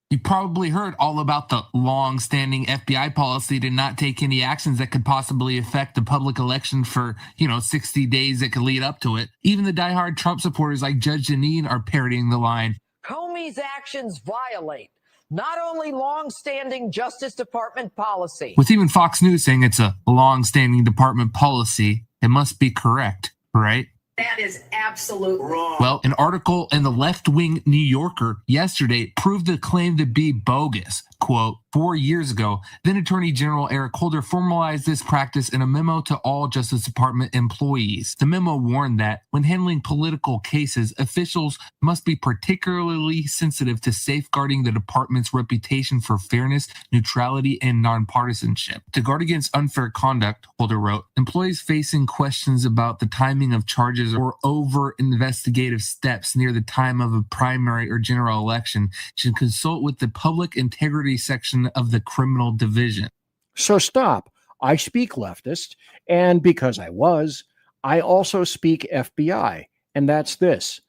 You probably heard all about the long-standing FBI policy to not take any actions that could possibly affect the public election for, 60 days that could lead up to it. Even the diehard Trump supporters like Judge Jeanine are parodying the line. Comey's actions violate not only long-standing Justice Department policy. With even Fox News saying it's a long-standing department policy, it must be correct, right? That is absolutely wrong. Well, an article in the left-wing New Yorker yesterday proved the claim to be bogus. Quote, 4 years ago, then Attorney General Eric Holder formalized this practice in a memo to all Justice Department employees. The memo warned that when handling political cases, officials must be particularly sensitive to safeguarding the department's reputation for fairness, neutrality, and nonpartisanship. To guard against unfair conduct, Holder wrote, employees facing questions about the timing of charges or over-investigative steps near the time of a primary or general election should consult with the public integrity section of the criminal division. So stop. I speak leftist, and because I also speak FBI, and that's this.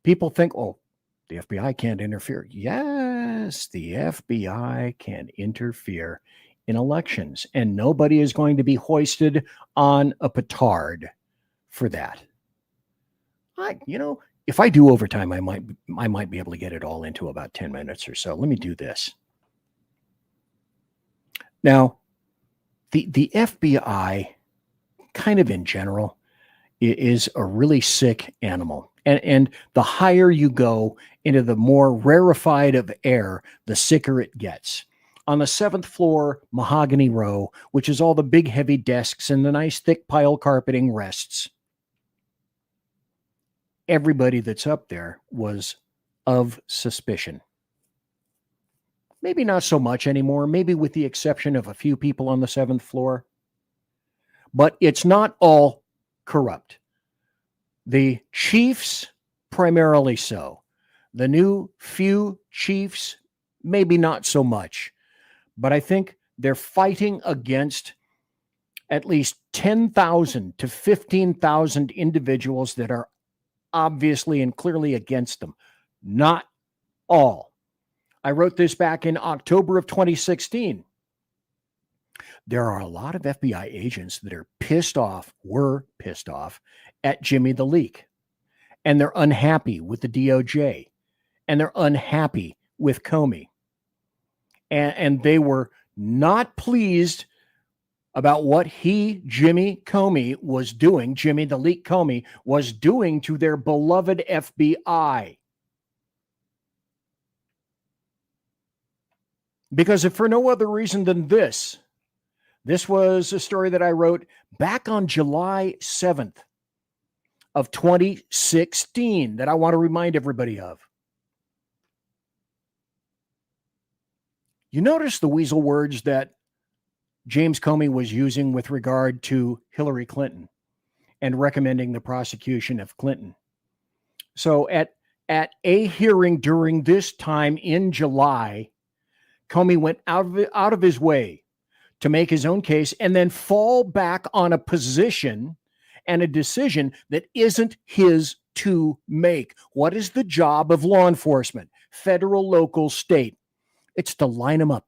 People think, oh, the FBI can't interfere. Yes, the FBI can interfere in elections, and nobody is going to be hoisted on a petard for that. If I do overtime, I might be able to get it all into about 10 minutes or so. Let me do this. Now, the FBI, kind of in general, is a really sick animal. And the higher you go into the more rarefied of air, the sicker it gets. On the 7th floor, mahogany row, which is all the big heavy desks and the nice thick pile carpeting rests, everybody that's up there was of suspicion. Maybe not so much anymore, maybe with the exception of a few people on the 7th floor. But it's not all corrupt. The chiefs, primarily so. The new few chiefs, maybe not so much. But I think they're fighting against at least 10,000 to 15,000 individuals that are obviously and clearly against them. Not all. I wrote this back in October of 2016. There are a lot of FBI agents that were pissed off at Jimmy the Leak. And they're unhappy with the DOJ. And they're unhappy with Comey. And they were not pleased about what Jimmy the Leak Comey, was doing to their beloved FBI. Because if for no other reason than this was a story that I wrote back on July 7th of 2016 that I want to remind everybody of. You notice the weasel words that James Comey was using with regard to Hillary Clinton and recommending the prosecution of Clinton. So at a hearing during this time in July, Comey went out of his way to make his own case and then fall back on a position and a decision that isn't his to make. What is the job of law enforcement, federal, local, state? It's to line them up,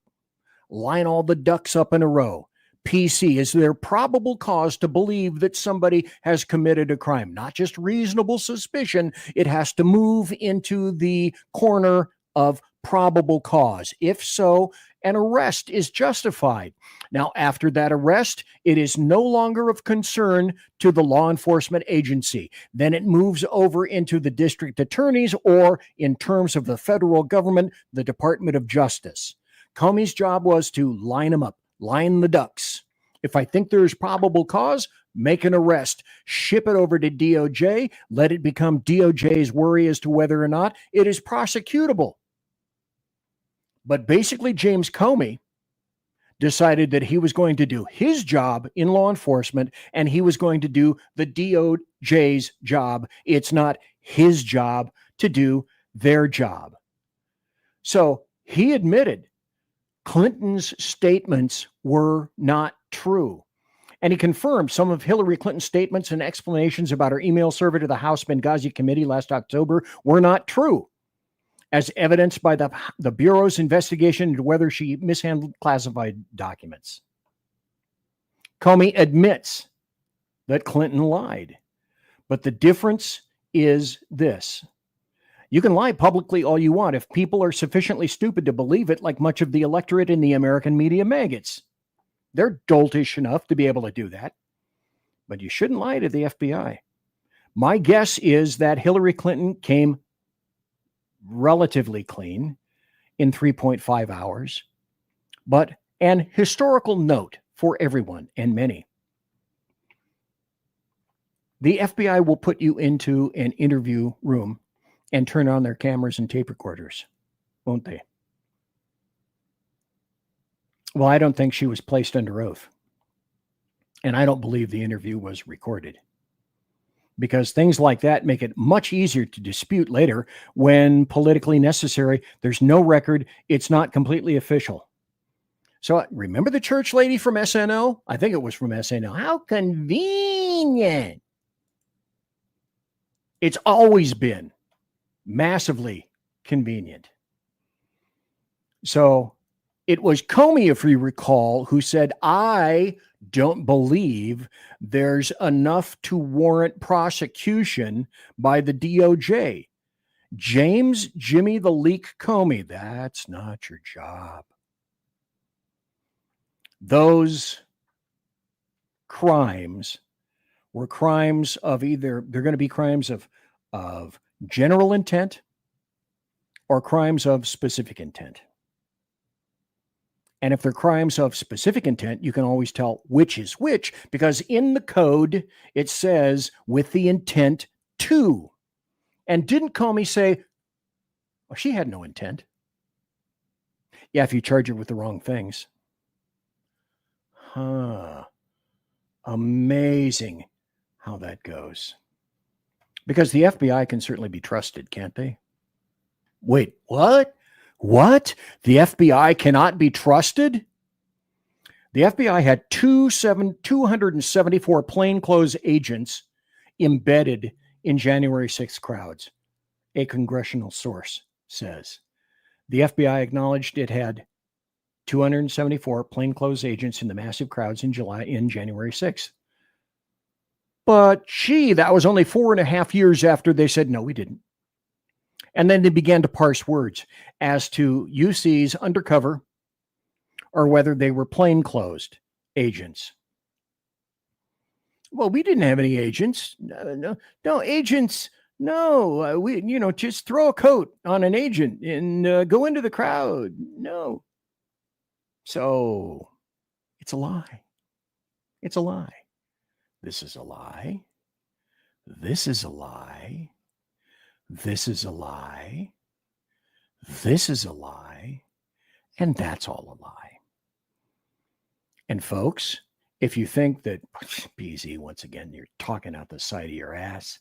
line all the ducks up in a row. PC, is there probable cause to believe that somebody has committed a crime? Not just reasonable suspicion. It has to move into the corner of probable cause. If so, an arrest is justified. Now, after that arrest, it is no longer of concern to the law enforcement agency. Then it moves over into the district attorneys, or in terms of the federal government, the Department of Justice. Comey's job was to line them up, line the ducks. If I think there's probable cause, make an arrest, ship it over to DOJ, let it become DOJ's worry as to whether or not it is prosecutable. But basically, James Comey decided that he was going to do his job in law enforcement and he was going to do the DOJ's job. It's not his job to do their job. So he admitted Clinton's statements were not true. And he confirmed some of Hillary Clinton's statements and explanations about her email server to the House Benghazi Committee last October were not true, as evidenced by the Bureau's investigation into whether she mishandled classified documents. Comey admits that Clinton lied, but the difference is this. You can lie publicly all you want if people are sufficiently stupid to believe it, like much of the electorate in the American media maggots. They're doltish enough to be able to do that. But you shouldn't lie to the FBI. My guess is that Hillary Clinton came relatively clean in 3.5 hours. But an historical note for everyone and many. The FBI will put you into an interview room and turn on their cameras and tape recorders, won't they? Well, I don't think she was placed under oath. And I don't believe the interview was recorded. Because things like that make it much easier to dispute later when politically necessary. There's no record. It's not completely official. So remember the church lady from SNL? I think it was from SNL. How convenient. It's always been massively convenient. So it was Comey, if you recall, who said, I don't believe there's enough to warrant prosecution by the DOJ. James Jimmy the Leak Comey, that's not your job. Those crimes were crimes of either, they're going to be crimes of general intent or crimes of specific intent. And if they're crimes of specific intent, you can always tell which is which, because in the code, it says with the intent to. And didn't Comey say, well, she had no intent? Yeah, if you charge her with the wrong things. Amazing how that goes. Because the FBI can certainly be trusted, can't they? Wait, what? What? The FBI cannot be trusted? The FBI had 274 plainclothes agents embedded in January 6th crowds, a congressional source says. The FBI acknowledged it had 274 plainclothes agents in the massive crowds in January 6th. But gee, that was only 4.5 years after they said, no, we didn't. And then they began to parse words as to UC's undercover or whether they were plainclothes agents. Well, we didn't have any agents. No agents. No, we just throw a coat on an agent and go into the crowd. No. So it's a lie. It's a lie. This is a lie. This is a lie. This is a lie. This is a lie. And that's all a lie. And folks, if you think that, BZ, once again, you're talking out the side of your ass,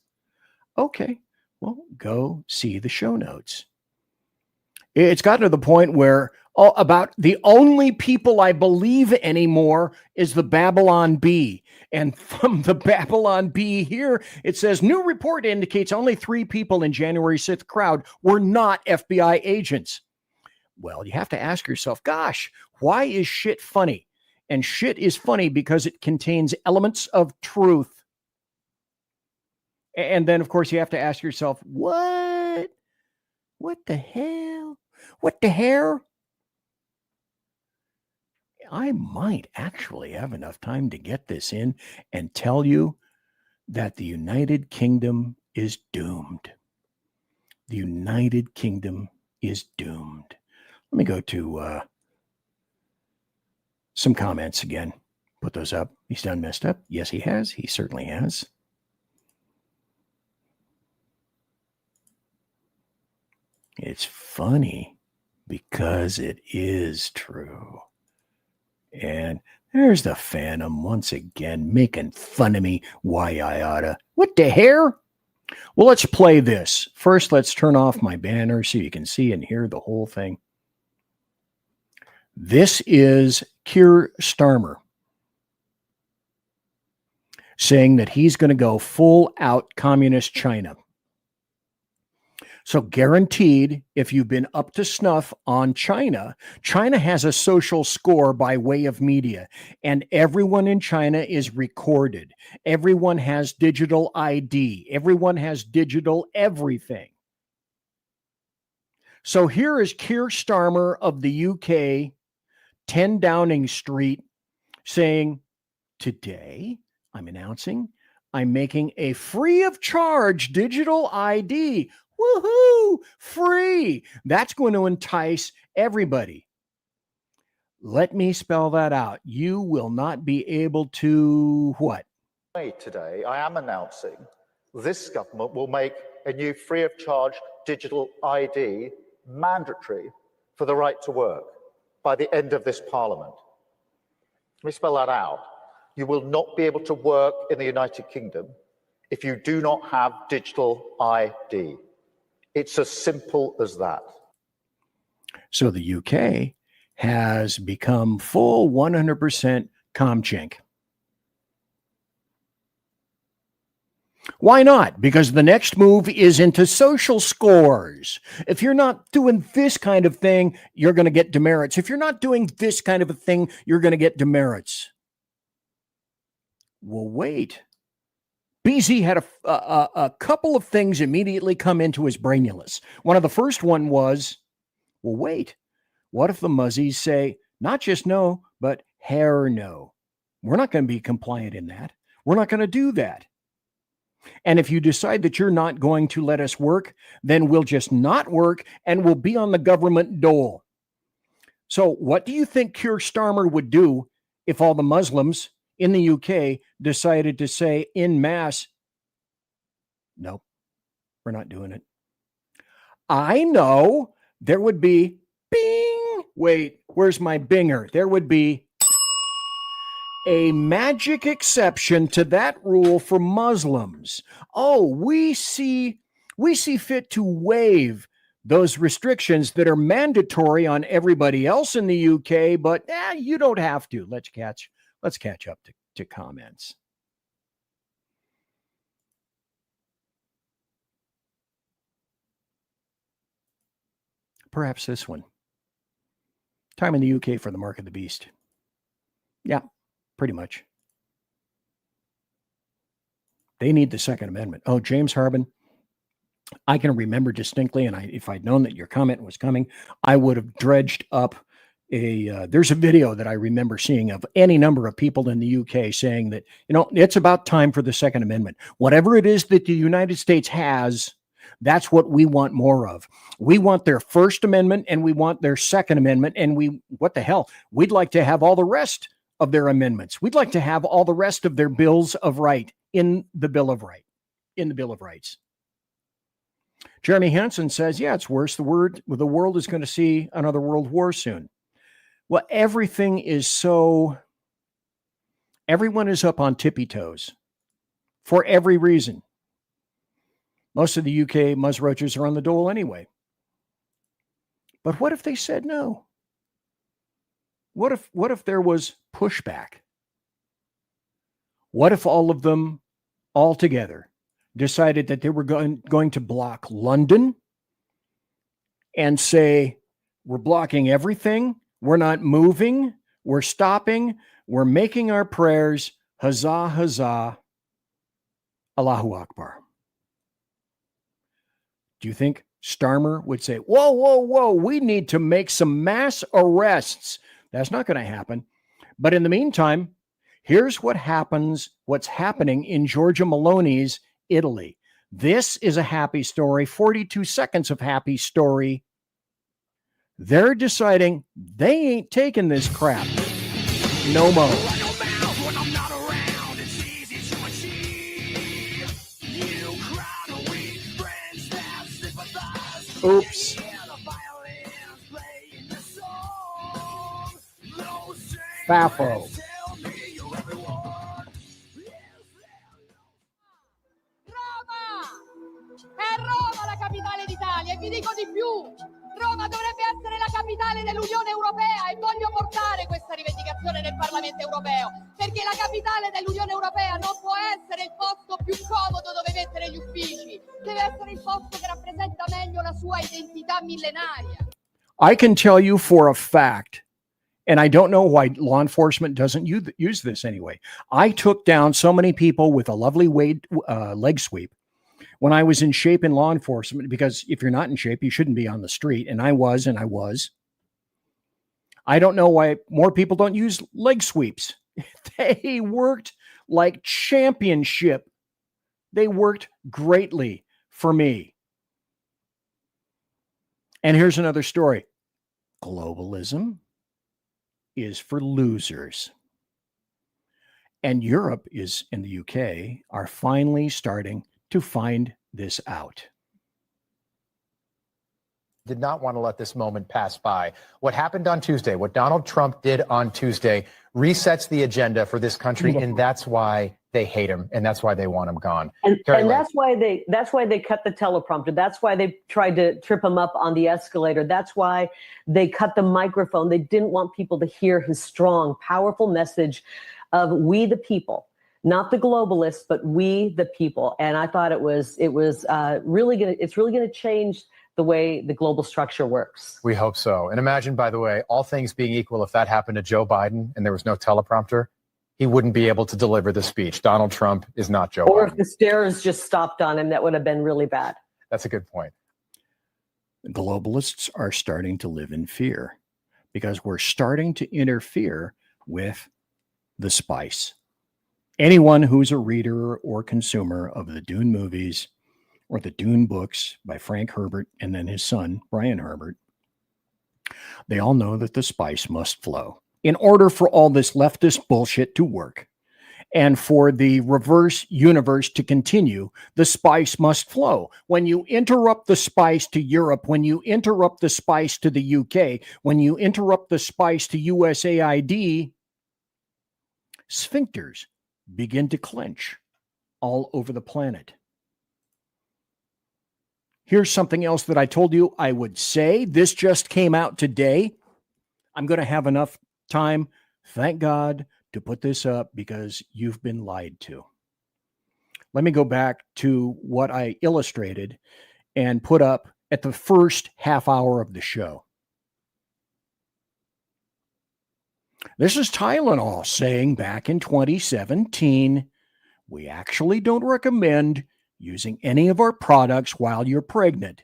okay, well, go see the show notes. It's gotten to the point where about the only people I believe anymore is the Babylon Bee. And from the Babylon Bee here, it says, new report indicates only 3 people in January 6th crowd were not FBI agents. Well, you have to ask yourself, gosh, why is shit funny? And shit is funny because it contains elements of truth. And then, of course, you have to ask yourself, what? What the hell? What the hell? I might actually have enough time to get this in and tell you that the United Kingdom is doomed. The United Kingdom is doomed. Let me go to some comments again. Put those up. He's done messed up. Yes, he has. He certainly has. It's funny because it is true. And there's the Phantom once again making fun of me. Why I oughta. What the hell? Well, let's play this. First, let's turn off my banner so you can see and hear the whole thing. This is Keir Starmer saying that he's going to go full out communist China. So guaranteed, if you've been up to snuff on China, China has a social score by way of media, and everyone in China is recorded. Everyone has digital ID. Everyone has digital everything. So here is Keir Starmer of the UK, 10 Downing Street, saying, today I'm announcing I'm making a free of charge digital ID. Woohoo! Free! That's going to entice everybody. Let me spell that out. You will not be able to what? Today, I am announcing this government will make a new free of charge digital ID mandatory for the right to work by the end of this parliament. Let me spell that out. You will not be able to work in the United Kingdom if you do not have digital ID. It's as simple as that. So the UK has become full 100% comchink. Why not? Because the next move is into social scores. If you're not doing this kind of thing, you're going to get demerits. If you're not doing this kind of a thing, you're going to get demerits. Well, wait. BZ had a couple of things immediately come into his brainulus. One of the first one was, well, wait. What if the muzzies say, not just no, but hair no? We're not going to be compliant in that. We're not going to do that. And if you decide that you're not going to let us work, then we'll just not work and we'll be on the government dole. So what do you think Keir Starmer would do if all the Muslims in the UK decided to say en masse, no, we're not doing it? I know there would be bing. Wait, where's my binger? There would be a magic exception to that rule for Muslims. Oh, we see fit to waive those restrictions that are mandatory on everybody else in the UK, but you don't have to. Let's catch up to comments. Perhaps this one. Time in the UK for the mark of the beast. Yeah. Pretty much. They need the Second Amendment. Oh, James Harbin, I can remember distinctly, and if I'd known that your comment was coming, I would have dredged up there's a video that I remember seeing of any number of people in the UK saying that, it's about time for the Second Amendment. Whatever it is that the United States has, that's what we want more of. We want their First Amendment and we want their Second Amendment, and what the hell? We'd like to have all the rest of their amendments. We'd like to have all the rest of their bills of right in the Bill of Rights. Jeremy Hansen says, yeah, it's worse. The world is going to see another world war soon. Well, everyone is up on tippy toes for every reason. Most of the UK muzzroaches are on the dole anyway. But what if they said no? What if there was pushback? What if all of them all together decided that they were going to block London and say, we're blocking everything, we're not moving, we're stopping, we're making our prayers, huzzah, huzzah, Allahu Akbar? Do you think Starmer would say, whoa, whoa, whoa, we need to make some mass arrests? That's not going to happen. But in the meantime, here's what's happening in Giorgia Meloni's Italy. This is a happy story, 42 seconds of happy story. They're deciding they ain't taking this crap no more. Oops. Fafo. È Roma la capitale d'Italia e vi dico di più. Roma Roma dovrebbe essere la capitale dell'Unione Europea e voglio portare questa rivendicazione nel Parlamento Europeo, perché la capitale dell'Unione Europea non può essere il posto più comodo dove mettere gli uffici, deve essere il posto che rappresenta meglio la sua identità millenaria. I can tell you for a fact, and I don't know why law enforcement doesn't use this anyway. I took down so many people with a lovely leg sweep when I was in shape in law enforcement, because if you're not in shape, you shouldn't be on the street. And I was. I don't know why more people don't use leg sweeps. They worked like championship. They worked greatly for me. And here's another story. Globalism is for losers. And Europe and the UK are finally starting to find this out. Did not want to let this moment pass by. What happened on Tuesday, what Donald Trump did on Tuesday, resets the agenda for this country, and that's why they hate him, and that's why they want him gone. And that's why they cut the teleprompter. That's why they tried to trip him up on the escalator. That's why they cut the microphone. They didn't want people to hear his strong, powerful message of we the people, not the globalists, but we the people. And I thought it's really gonna change the way the global structure works. We hope so. And imagine, by the way, all things being equal, if that happened to Joe Biden and there was no teleprompter, he wouldn't be able to deliver the speech. Donald Trump is not Joe Biden. Or if the stairs just stopped on him, that would have been really bad. That's a good point. Globalists are starting to live in fear because we're starting to interfere with the spice. Anyone who's a reader or consumer of the Dune movies or the Dune books by Frank Herbert and then his son, Brian Herbert, they all know that the spice must flow in order for all this leftist bullshit to work. And for the reverse universe to continue, the spice must flow. When you interrupt the spice to Europe, when you interrupt the spice to the UK, when you interrupt the spice to USAID, sphincters begin to clench all over the planet. Here's something else that I told you I would say. This just came out today. I'm going to have enough time, thank God, to put this up because you've been lied to. Let me go back to what I illustrated and put up at the first half hour of the show. This is Tylenol saying back in 2017, we actually don't recommend using any of our products while you're pregnant.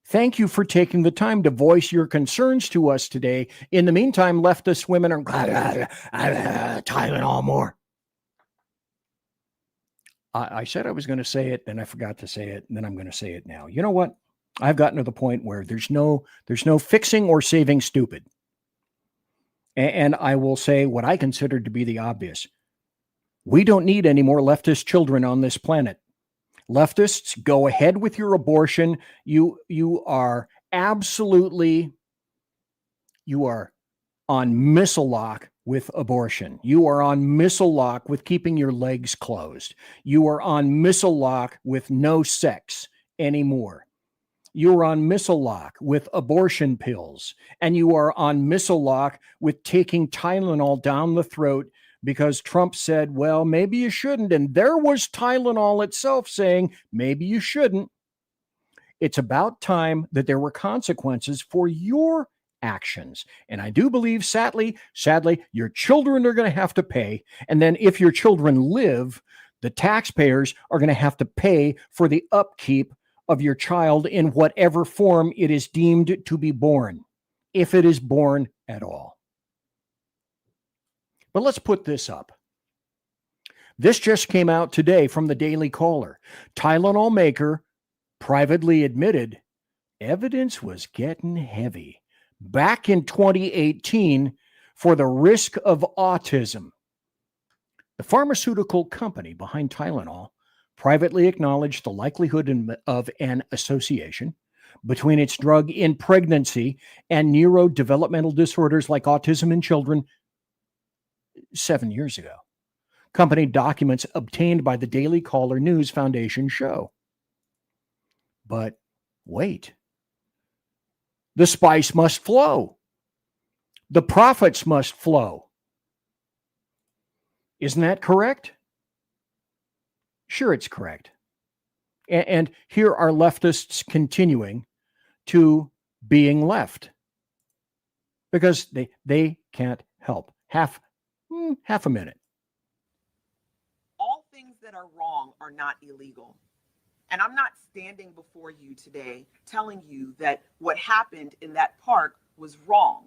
Thank you for taking the time to voice your concerns to us today. In the meantime, leftist women are Tylenol more. I said I was going to say it, then I forgot to say it, and then I'm going to say it now. You know what? I've gotten to the point where there's no fixing or saving stupid. And I will say what I consider to be the obvious. We don't need any more leftist children on this planet. Leftists, go ahead with your abortion. You are absolutely, you are on missile lock with abortion. You are on missile lock with keeping your legs closed. You are on missile lock with no sex anymore. You are on missile lock with abortion pills. And you are on missile lock with taking Tylenol down the throat because Trump said, well, maybe you shouldn't. And there was Tylenol itself saying, maybe you shouldn't. It's about time that there were consequences for your actions. And I do believe, sadly, your children are going to have to pay. And then if your children live, the taxpayers are going to have to pay for the upkeep of your child in whatever form it is deemed to be born, if it is born at all. But let's put this up. This just came out today from the Daily Caller. Tylenol maker privately admitted evidence was getting heavy back in 2018 for the risk of autism. The pharmaceutical company behind Tylenol privately acknowledged the likelihood of an association between its drug in pregnancy and neurodevelopmental disorders like autism in children 7 years ago. Company documents obtained by the Daily Caller News Foundation show. But wait, the spice must flow. The profits must flow. Isn't that correct? Sure, it's correct. And here are leftists continuing to being left because they can't help. Half a minute. All things that are wrong are not illegal. And I'm not standing before you today telling you that what happened in that park was wrong.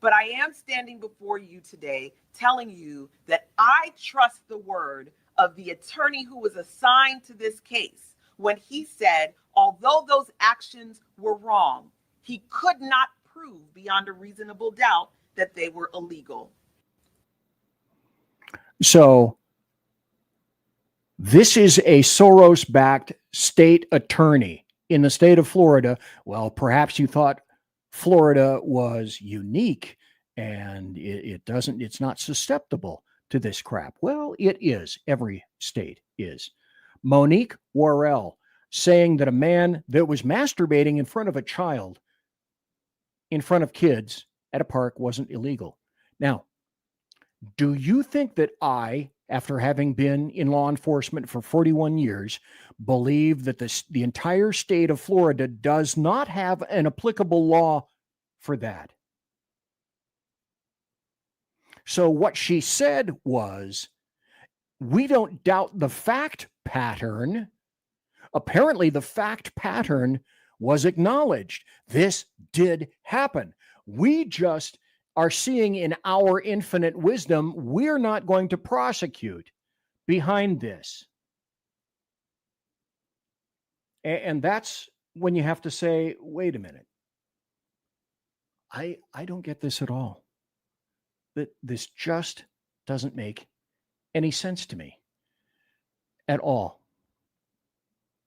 But I am standing before you today telling you that I trust the word of the attorney who was assigned to this case when he said, although those actions were wrong, he could not prove beyond a reasonable doubt that they were illegal. So this is a Soros-backed state attorney in the state of Florida. Well, perhaps you thought Florida was unique and it's not susceptible to this crap. Well, it is. Every state is. Monique Worrell saying that a man that was masturbating in front of a child, in front of kids at a park, wasn't illegal. Now, do you think that I, after having been in law enforcement for 41 years, believe that the entire state of Florida does not have an applicable law for that? So what she said was, we don't doubt the fact pattern. Apparently, the fact pattern was acknowledged. This did happen. We just are seeing in our infinite wisdom, we're not going to prosecute behind this. And that's when you have to say, wait a minute. I don't get this at all. That this just doesn't make any sense to me at all.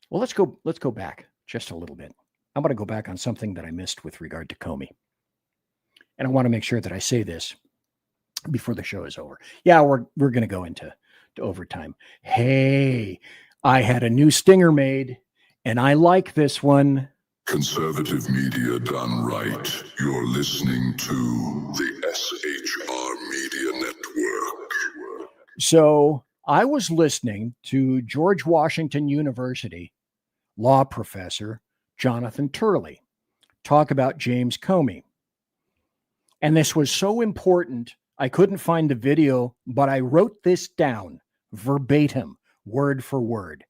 Well, let's go back just a little bit. I'm going to go back on something that I missed with regard to Comey. And I want to make sure that I say this before the show is over. Yeah, we're going to go into overtime. Hey, I had a new stinger made, and I like this one. Conservative media done right. You're listening to the SHR Media Network. So I was listening to George Washington University law professor Jonathan Turley talk about James Comey. And this was so important, I couldn't find the video, but I wrote this down verbatim, word for word,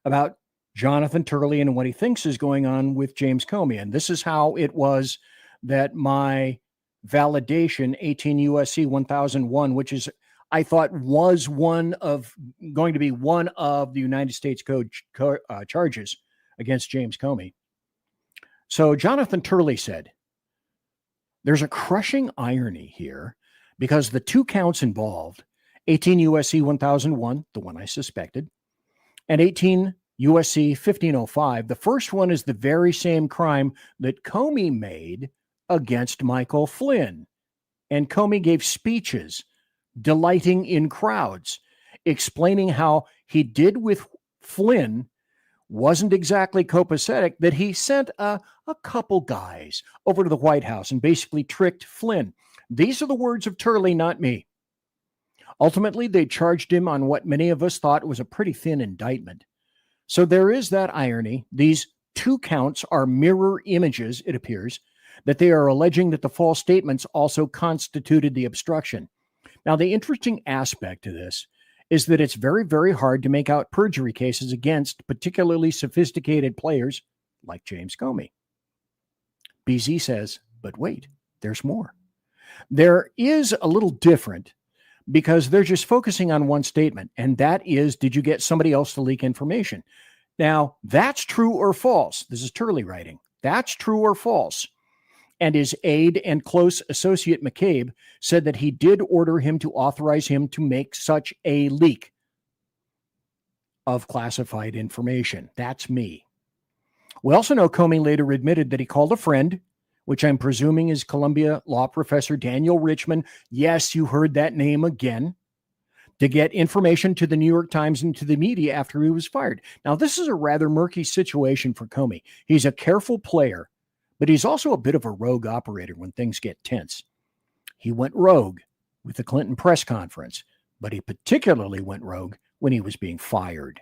about Jonathan Turley and what he thinks is going on with James Comey. And this is how it was that my validation, 18 U.S.C. 1001, which is, I thought, was going to be one of the United States Code charges against James Comey. So Jonathan Turley said, there's a crushing irony here because the two counts involved, 18 U.S.C. 1001, the one I suspected, and 18 U.S.C. 1505, the first one is the very same crime that Comey made against Michael Flynn. And Comey gave speeches delighting in crowds, explaining how he did with Flynn wasn't exactly copacetic, that he sent a couple guys over to the White House and basically tricked Flynn. These are the words of Turley, not me. Ultimately, they charged him on what many of us thought was a pretty thin indictment. So there is that irony. These two counts are mirror images, it appears, that they are alleging that the false statements also constituted the obstruction. Now, the interesting aspect to this is that it's very, very hard to make out perjury cases against particularly sophisticated players like James Comey. BZ says, but wait, there's more. There is a little different because they're just focusing on one statement, and that is, did you get somebody else to leak information? Now, that's true or false. This is Turley writing. That's true or false. And his aide and close associate McCabe said that he did order him to authorize him to make such a leak of classified information. That's me. We also know Comey later admitted that he called a friend, which I'm presuming is Columbia law professor Daniel Richman. Yes, you heard that name again, to get information to the New York Times and to the media after he was fired. Now, this is a rather murky situation for Comey. He's a careful player, But he's also a bit of a rogue operator when things get tense. He went rogue with the Clinton press conference, but he particularly went rogue when he was being fired.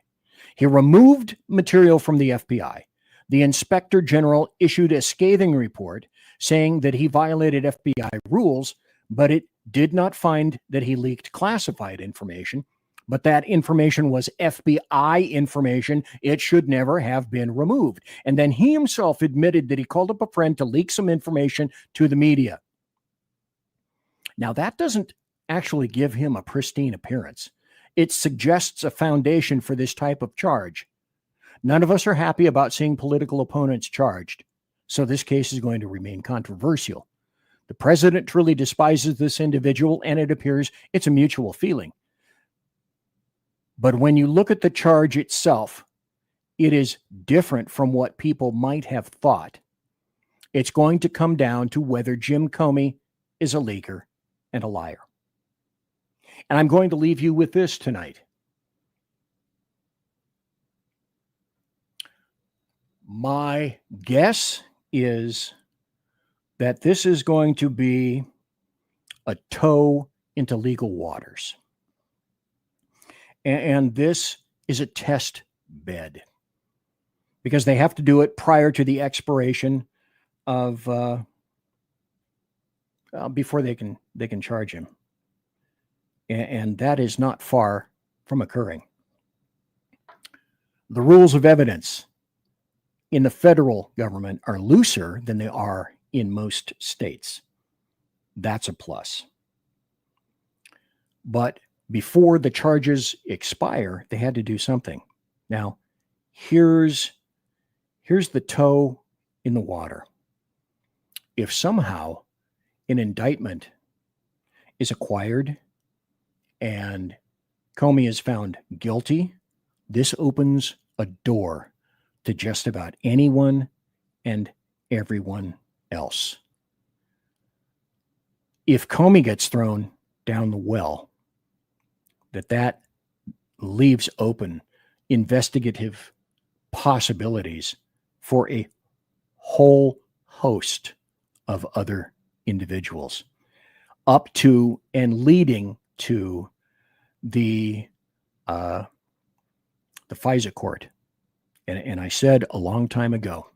He removed material from the FBI. The Inspector General issued a scathing report saying that he violated FBI rules, but it did not find that he leaked classified information. But that information was FBI information. It should never have been removed. And then he himself admitted that he called up a friend to leak some information to the media. Now, that doesn't actually give him a pristine appearance. It suggests a foundation for this type of charge. None of us are happy about seeing political opponents charged, so this case is going to remain controversial. The president truly despises this individual, and it appears it's a mutual feeling. But when you look at the charge itself, it is different from what people might have thought. It's going to come down to whether Jim Comey is a leaker and a liar. And I'm going to leave you with this tonight. My guess is that this is going to be a toe into legal waters. And this is a test bed because they have to do it prior to the expiration of before they can charge him. And that is not far from occurring. The rules of evidence in the federal government are looser than they are in most states. That's a plus. But before the charges expire, they had to do something. Now, here's the toe in the water. If somehow an indictment is acquired and Comey is found guilty, this opens a door to just about anyone and everyone else. If Comey gets thrown down the well, that leaves open investigative possibilities for a whole host of other individuals, up to and leading to the FISA court. And I said a long time ago,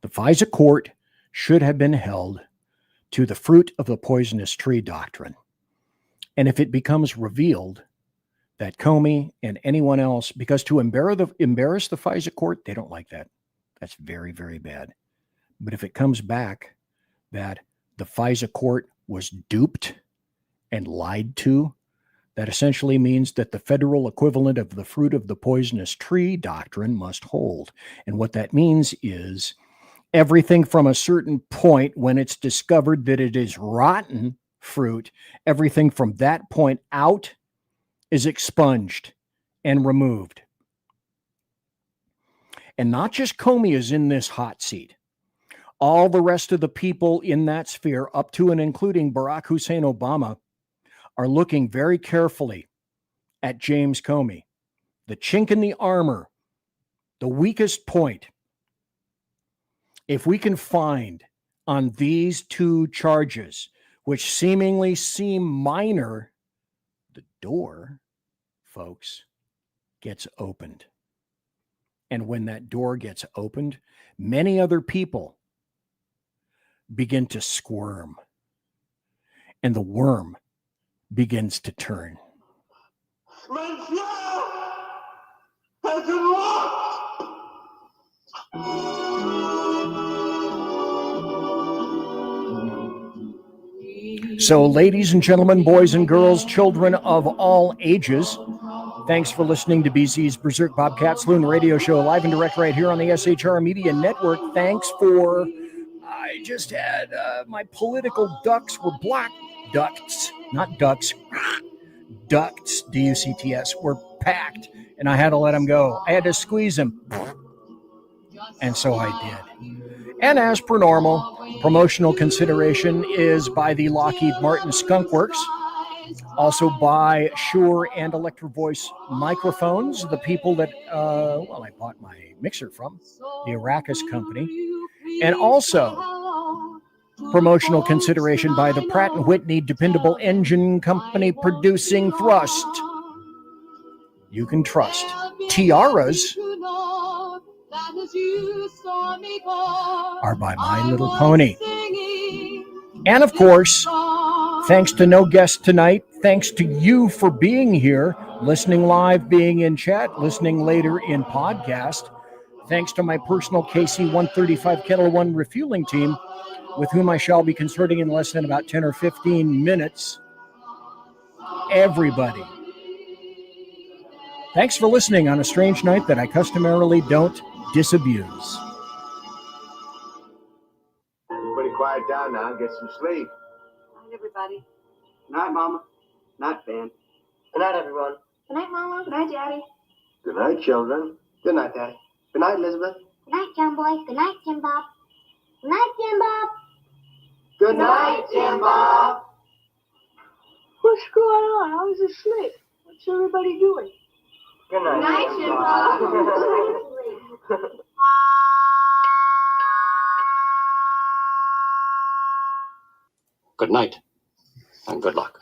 the FISA court should have been held to the fruit of the poisonous tree doctrine. And if it becomes revealed that Comey and anyone else, because to embarrass the FISA court, they don't like that. That's very, very bad. But if it comes back that the FISA court was duped and lied to, that essentially means that the federal equivalent of the fruit of the poisonous tree doctrine must hold. And what that means is everything from a certain point when it's discovered that it is rotten fruit, everything from that point out is expunged and removed. And not just Comey is in this hot seat. All the rest of the people in that sphere, up to and including Barack Hussein Obama, are looking very carefully at James Comey. The chink in the armor, the weakest point. If we can find on these two charges, which seemingly seem minor, the door, folks, gets opened. And when that door gets opened, many other people begin to squirm. And the worm begins to turn. So, ladies and gentlemen, boys and girls, children of all ages, thanks for listening to BZ's Berserk Bobcat Saloon radio show, live and direct right here on the SHR Media Network. Thanks for, I just had, my political ducts were black ducts, not ducks, ducts, D-U-C-T-S, were packed, and I had to let them go. I had to squeeze them, and so I did. And as per normal, promotional consideration is by the Lockheed Martin Skunk Works, also by Shure and Electro Voice microphones, the people that, I bought my mixer from, the Arrakis company, And also, promotional consideration by the Pratt & Whitney Dependable Engine Company producing thrust. You can trust. Tiaras are by My Little Pony. And of course, thanks to no guest tonight, thanks to you for being here, listening live, being in chat, listening later in podcast. Thanks to my personal KC 135 Kettle One refueling team, with whom I shall be consorting in less than about 10 or 15 minutes. Everybody, thanks for listening on a strange night that I customarily don't disabuse. Everybody quiet down now and get some sleep. Good night, everybody. Good night, Mama. Night, Ben. Good night, everyone. Good night, Mama. Good night, Daddy. Good night, children. Good night, Daddy. Good night, Elizabeth. Good night, John Boy. Good night, Jim Bob. Good night, Jim Bob. Good night, Jim Bob. What's going on? I was asleep. What's everybody doing? Good night, Good night, Jim Bob. Good night and good luck.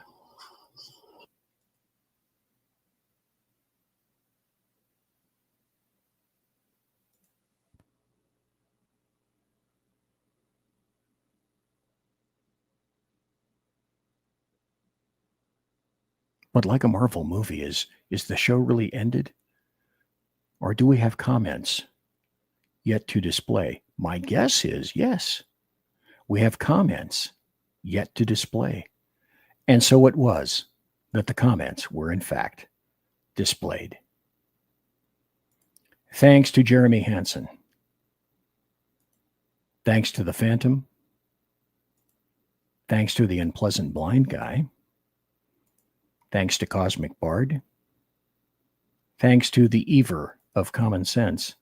But like a Marvel movie, is the show really ended? Or do we have comments yet to display? My guess is yes. We have comments yet to display. And so it was that the comments were in fact displayed. Thanks to Jeremy Hansen. Thanks to the Phantom. Thanks to the Unpleasant Blind Guy. Thanks to Cosmic Bard. Thanks to the Ever of Common Sense.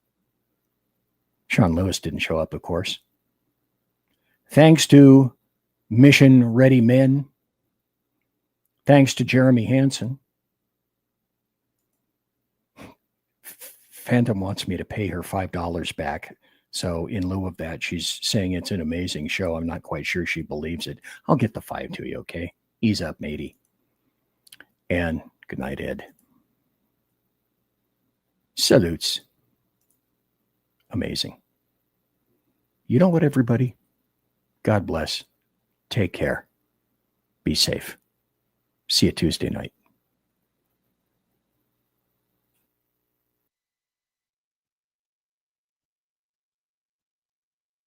Sean Lewis didn't show up, of course. Thanks to Mission Ready Men. Thanks to Jeremy Hansen. Phantom wants me to pay her $5 back. So in lieu of that, she's saying it's an amazing show. I'm not quite sure she believes it. I'll get the $5 to you, okay? Ease up, matey. And good night, Ed. Salutes. Amazing. You know what, everybody? God bless. Take care. Be safe. See you Tuesday night.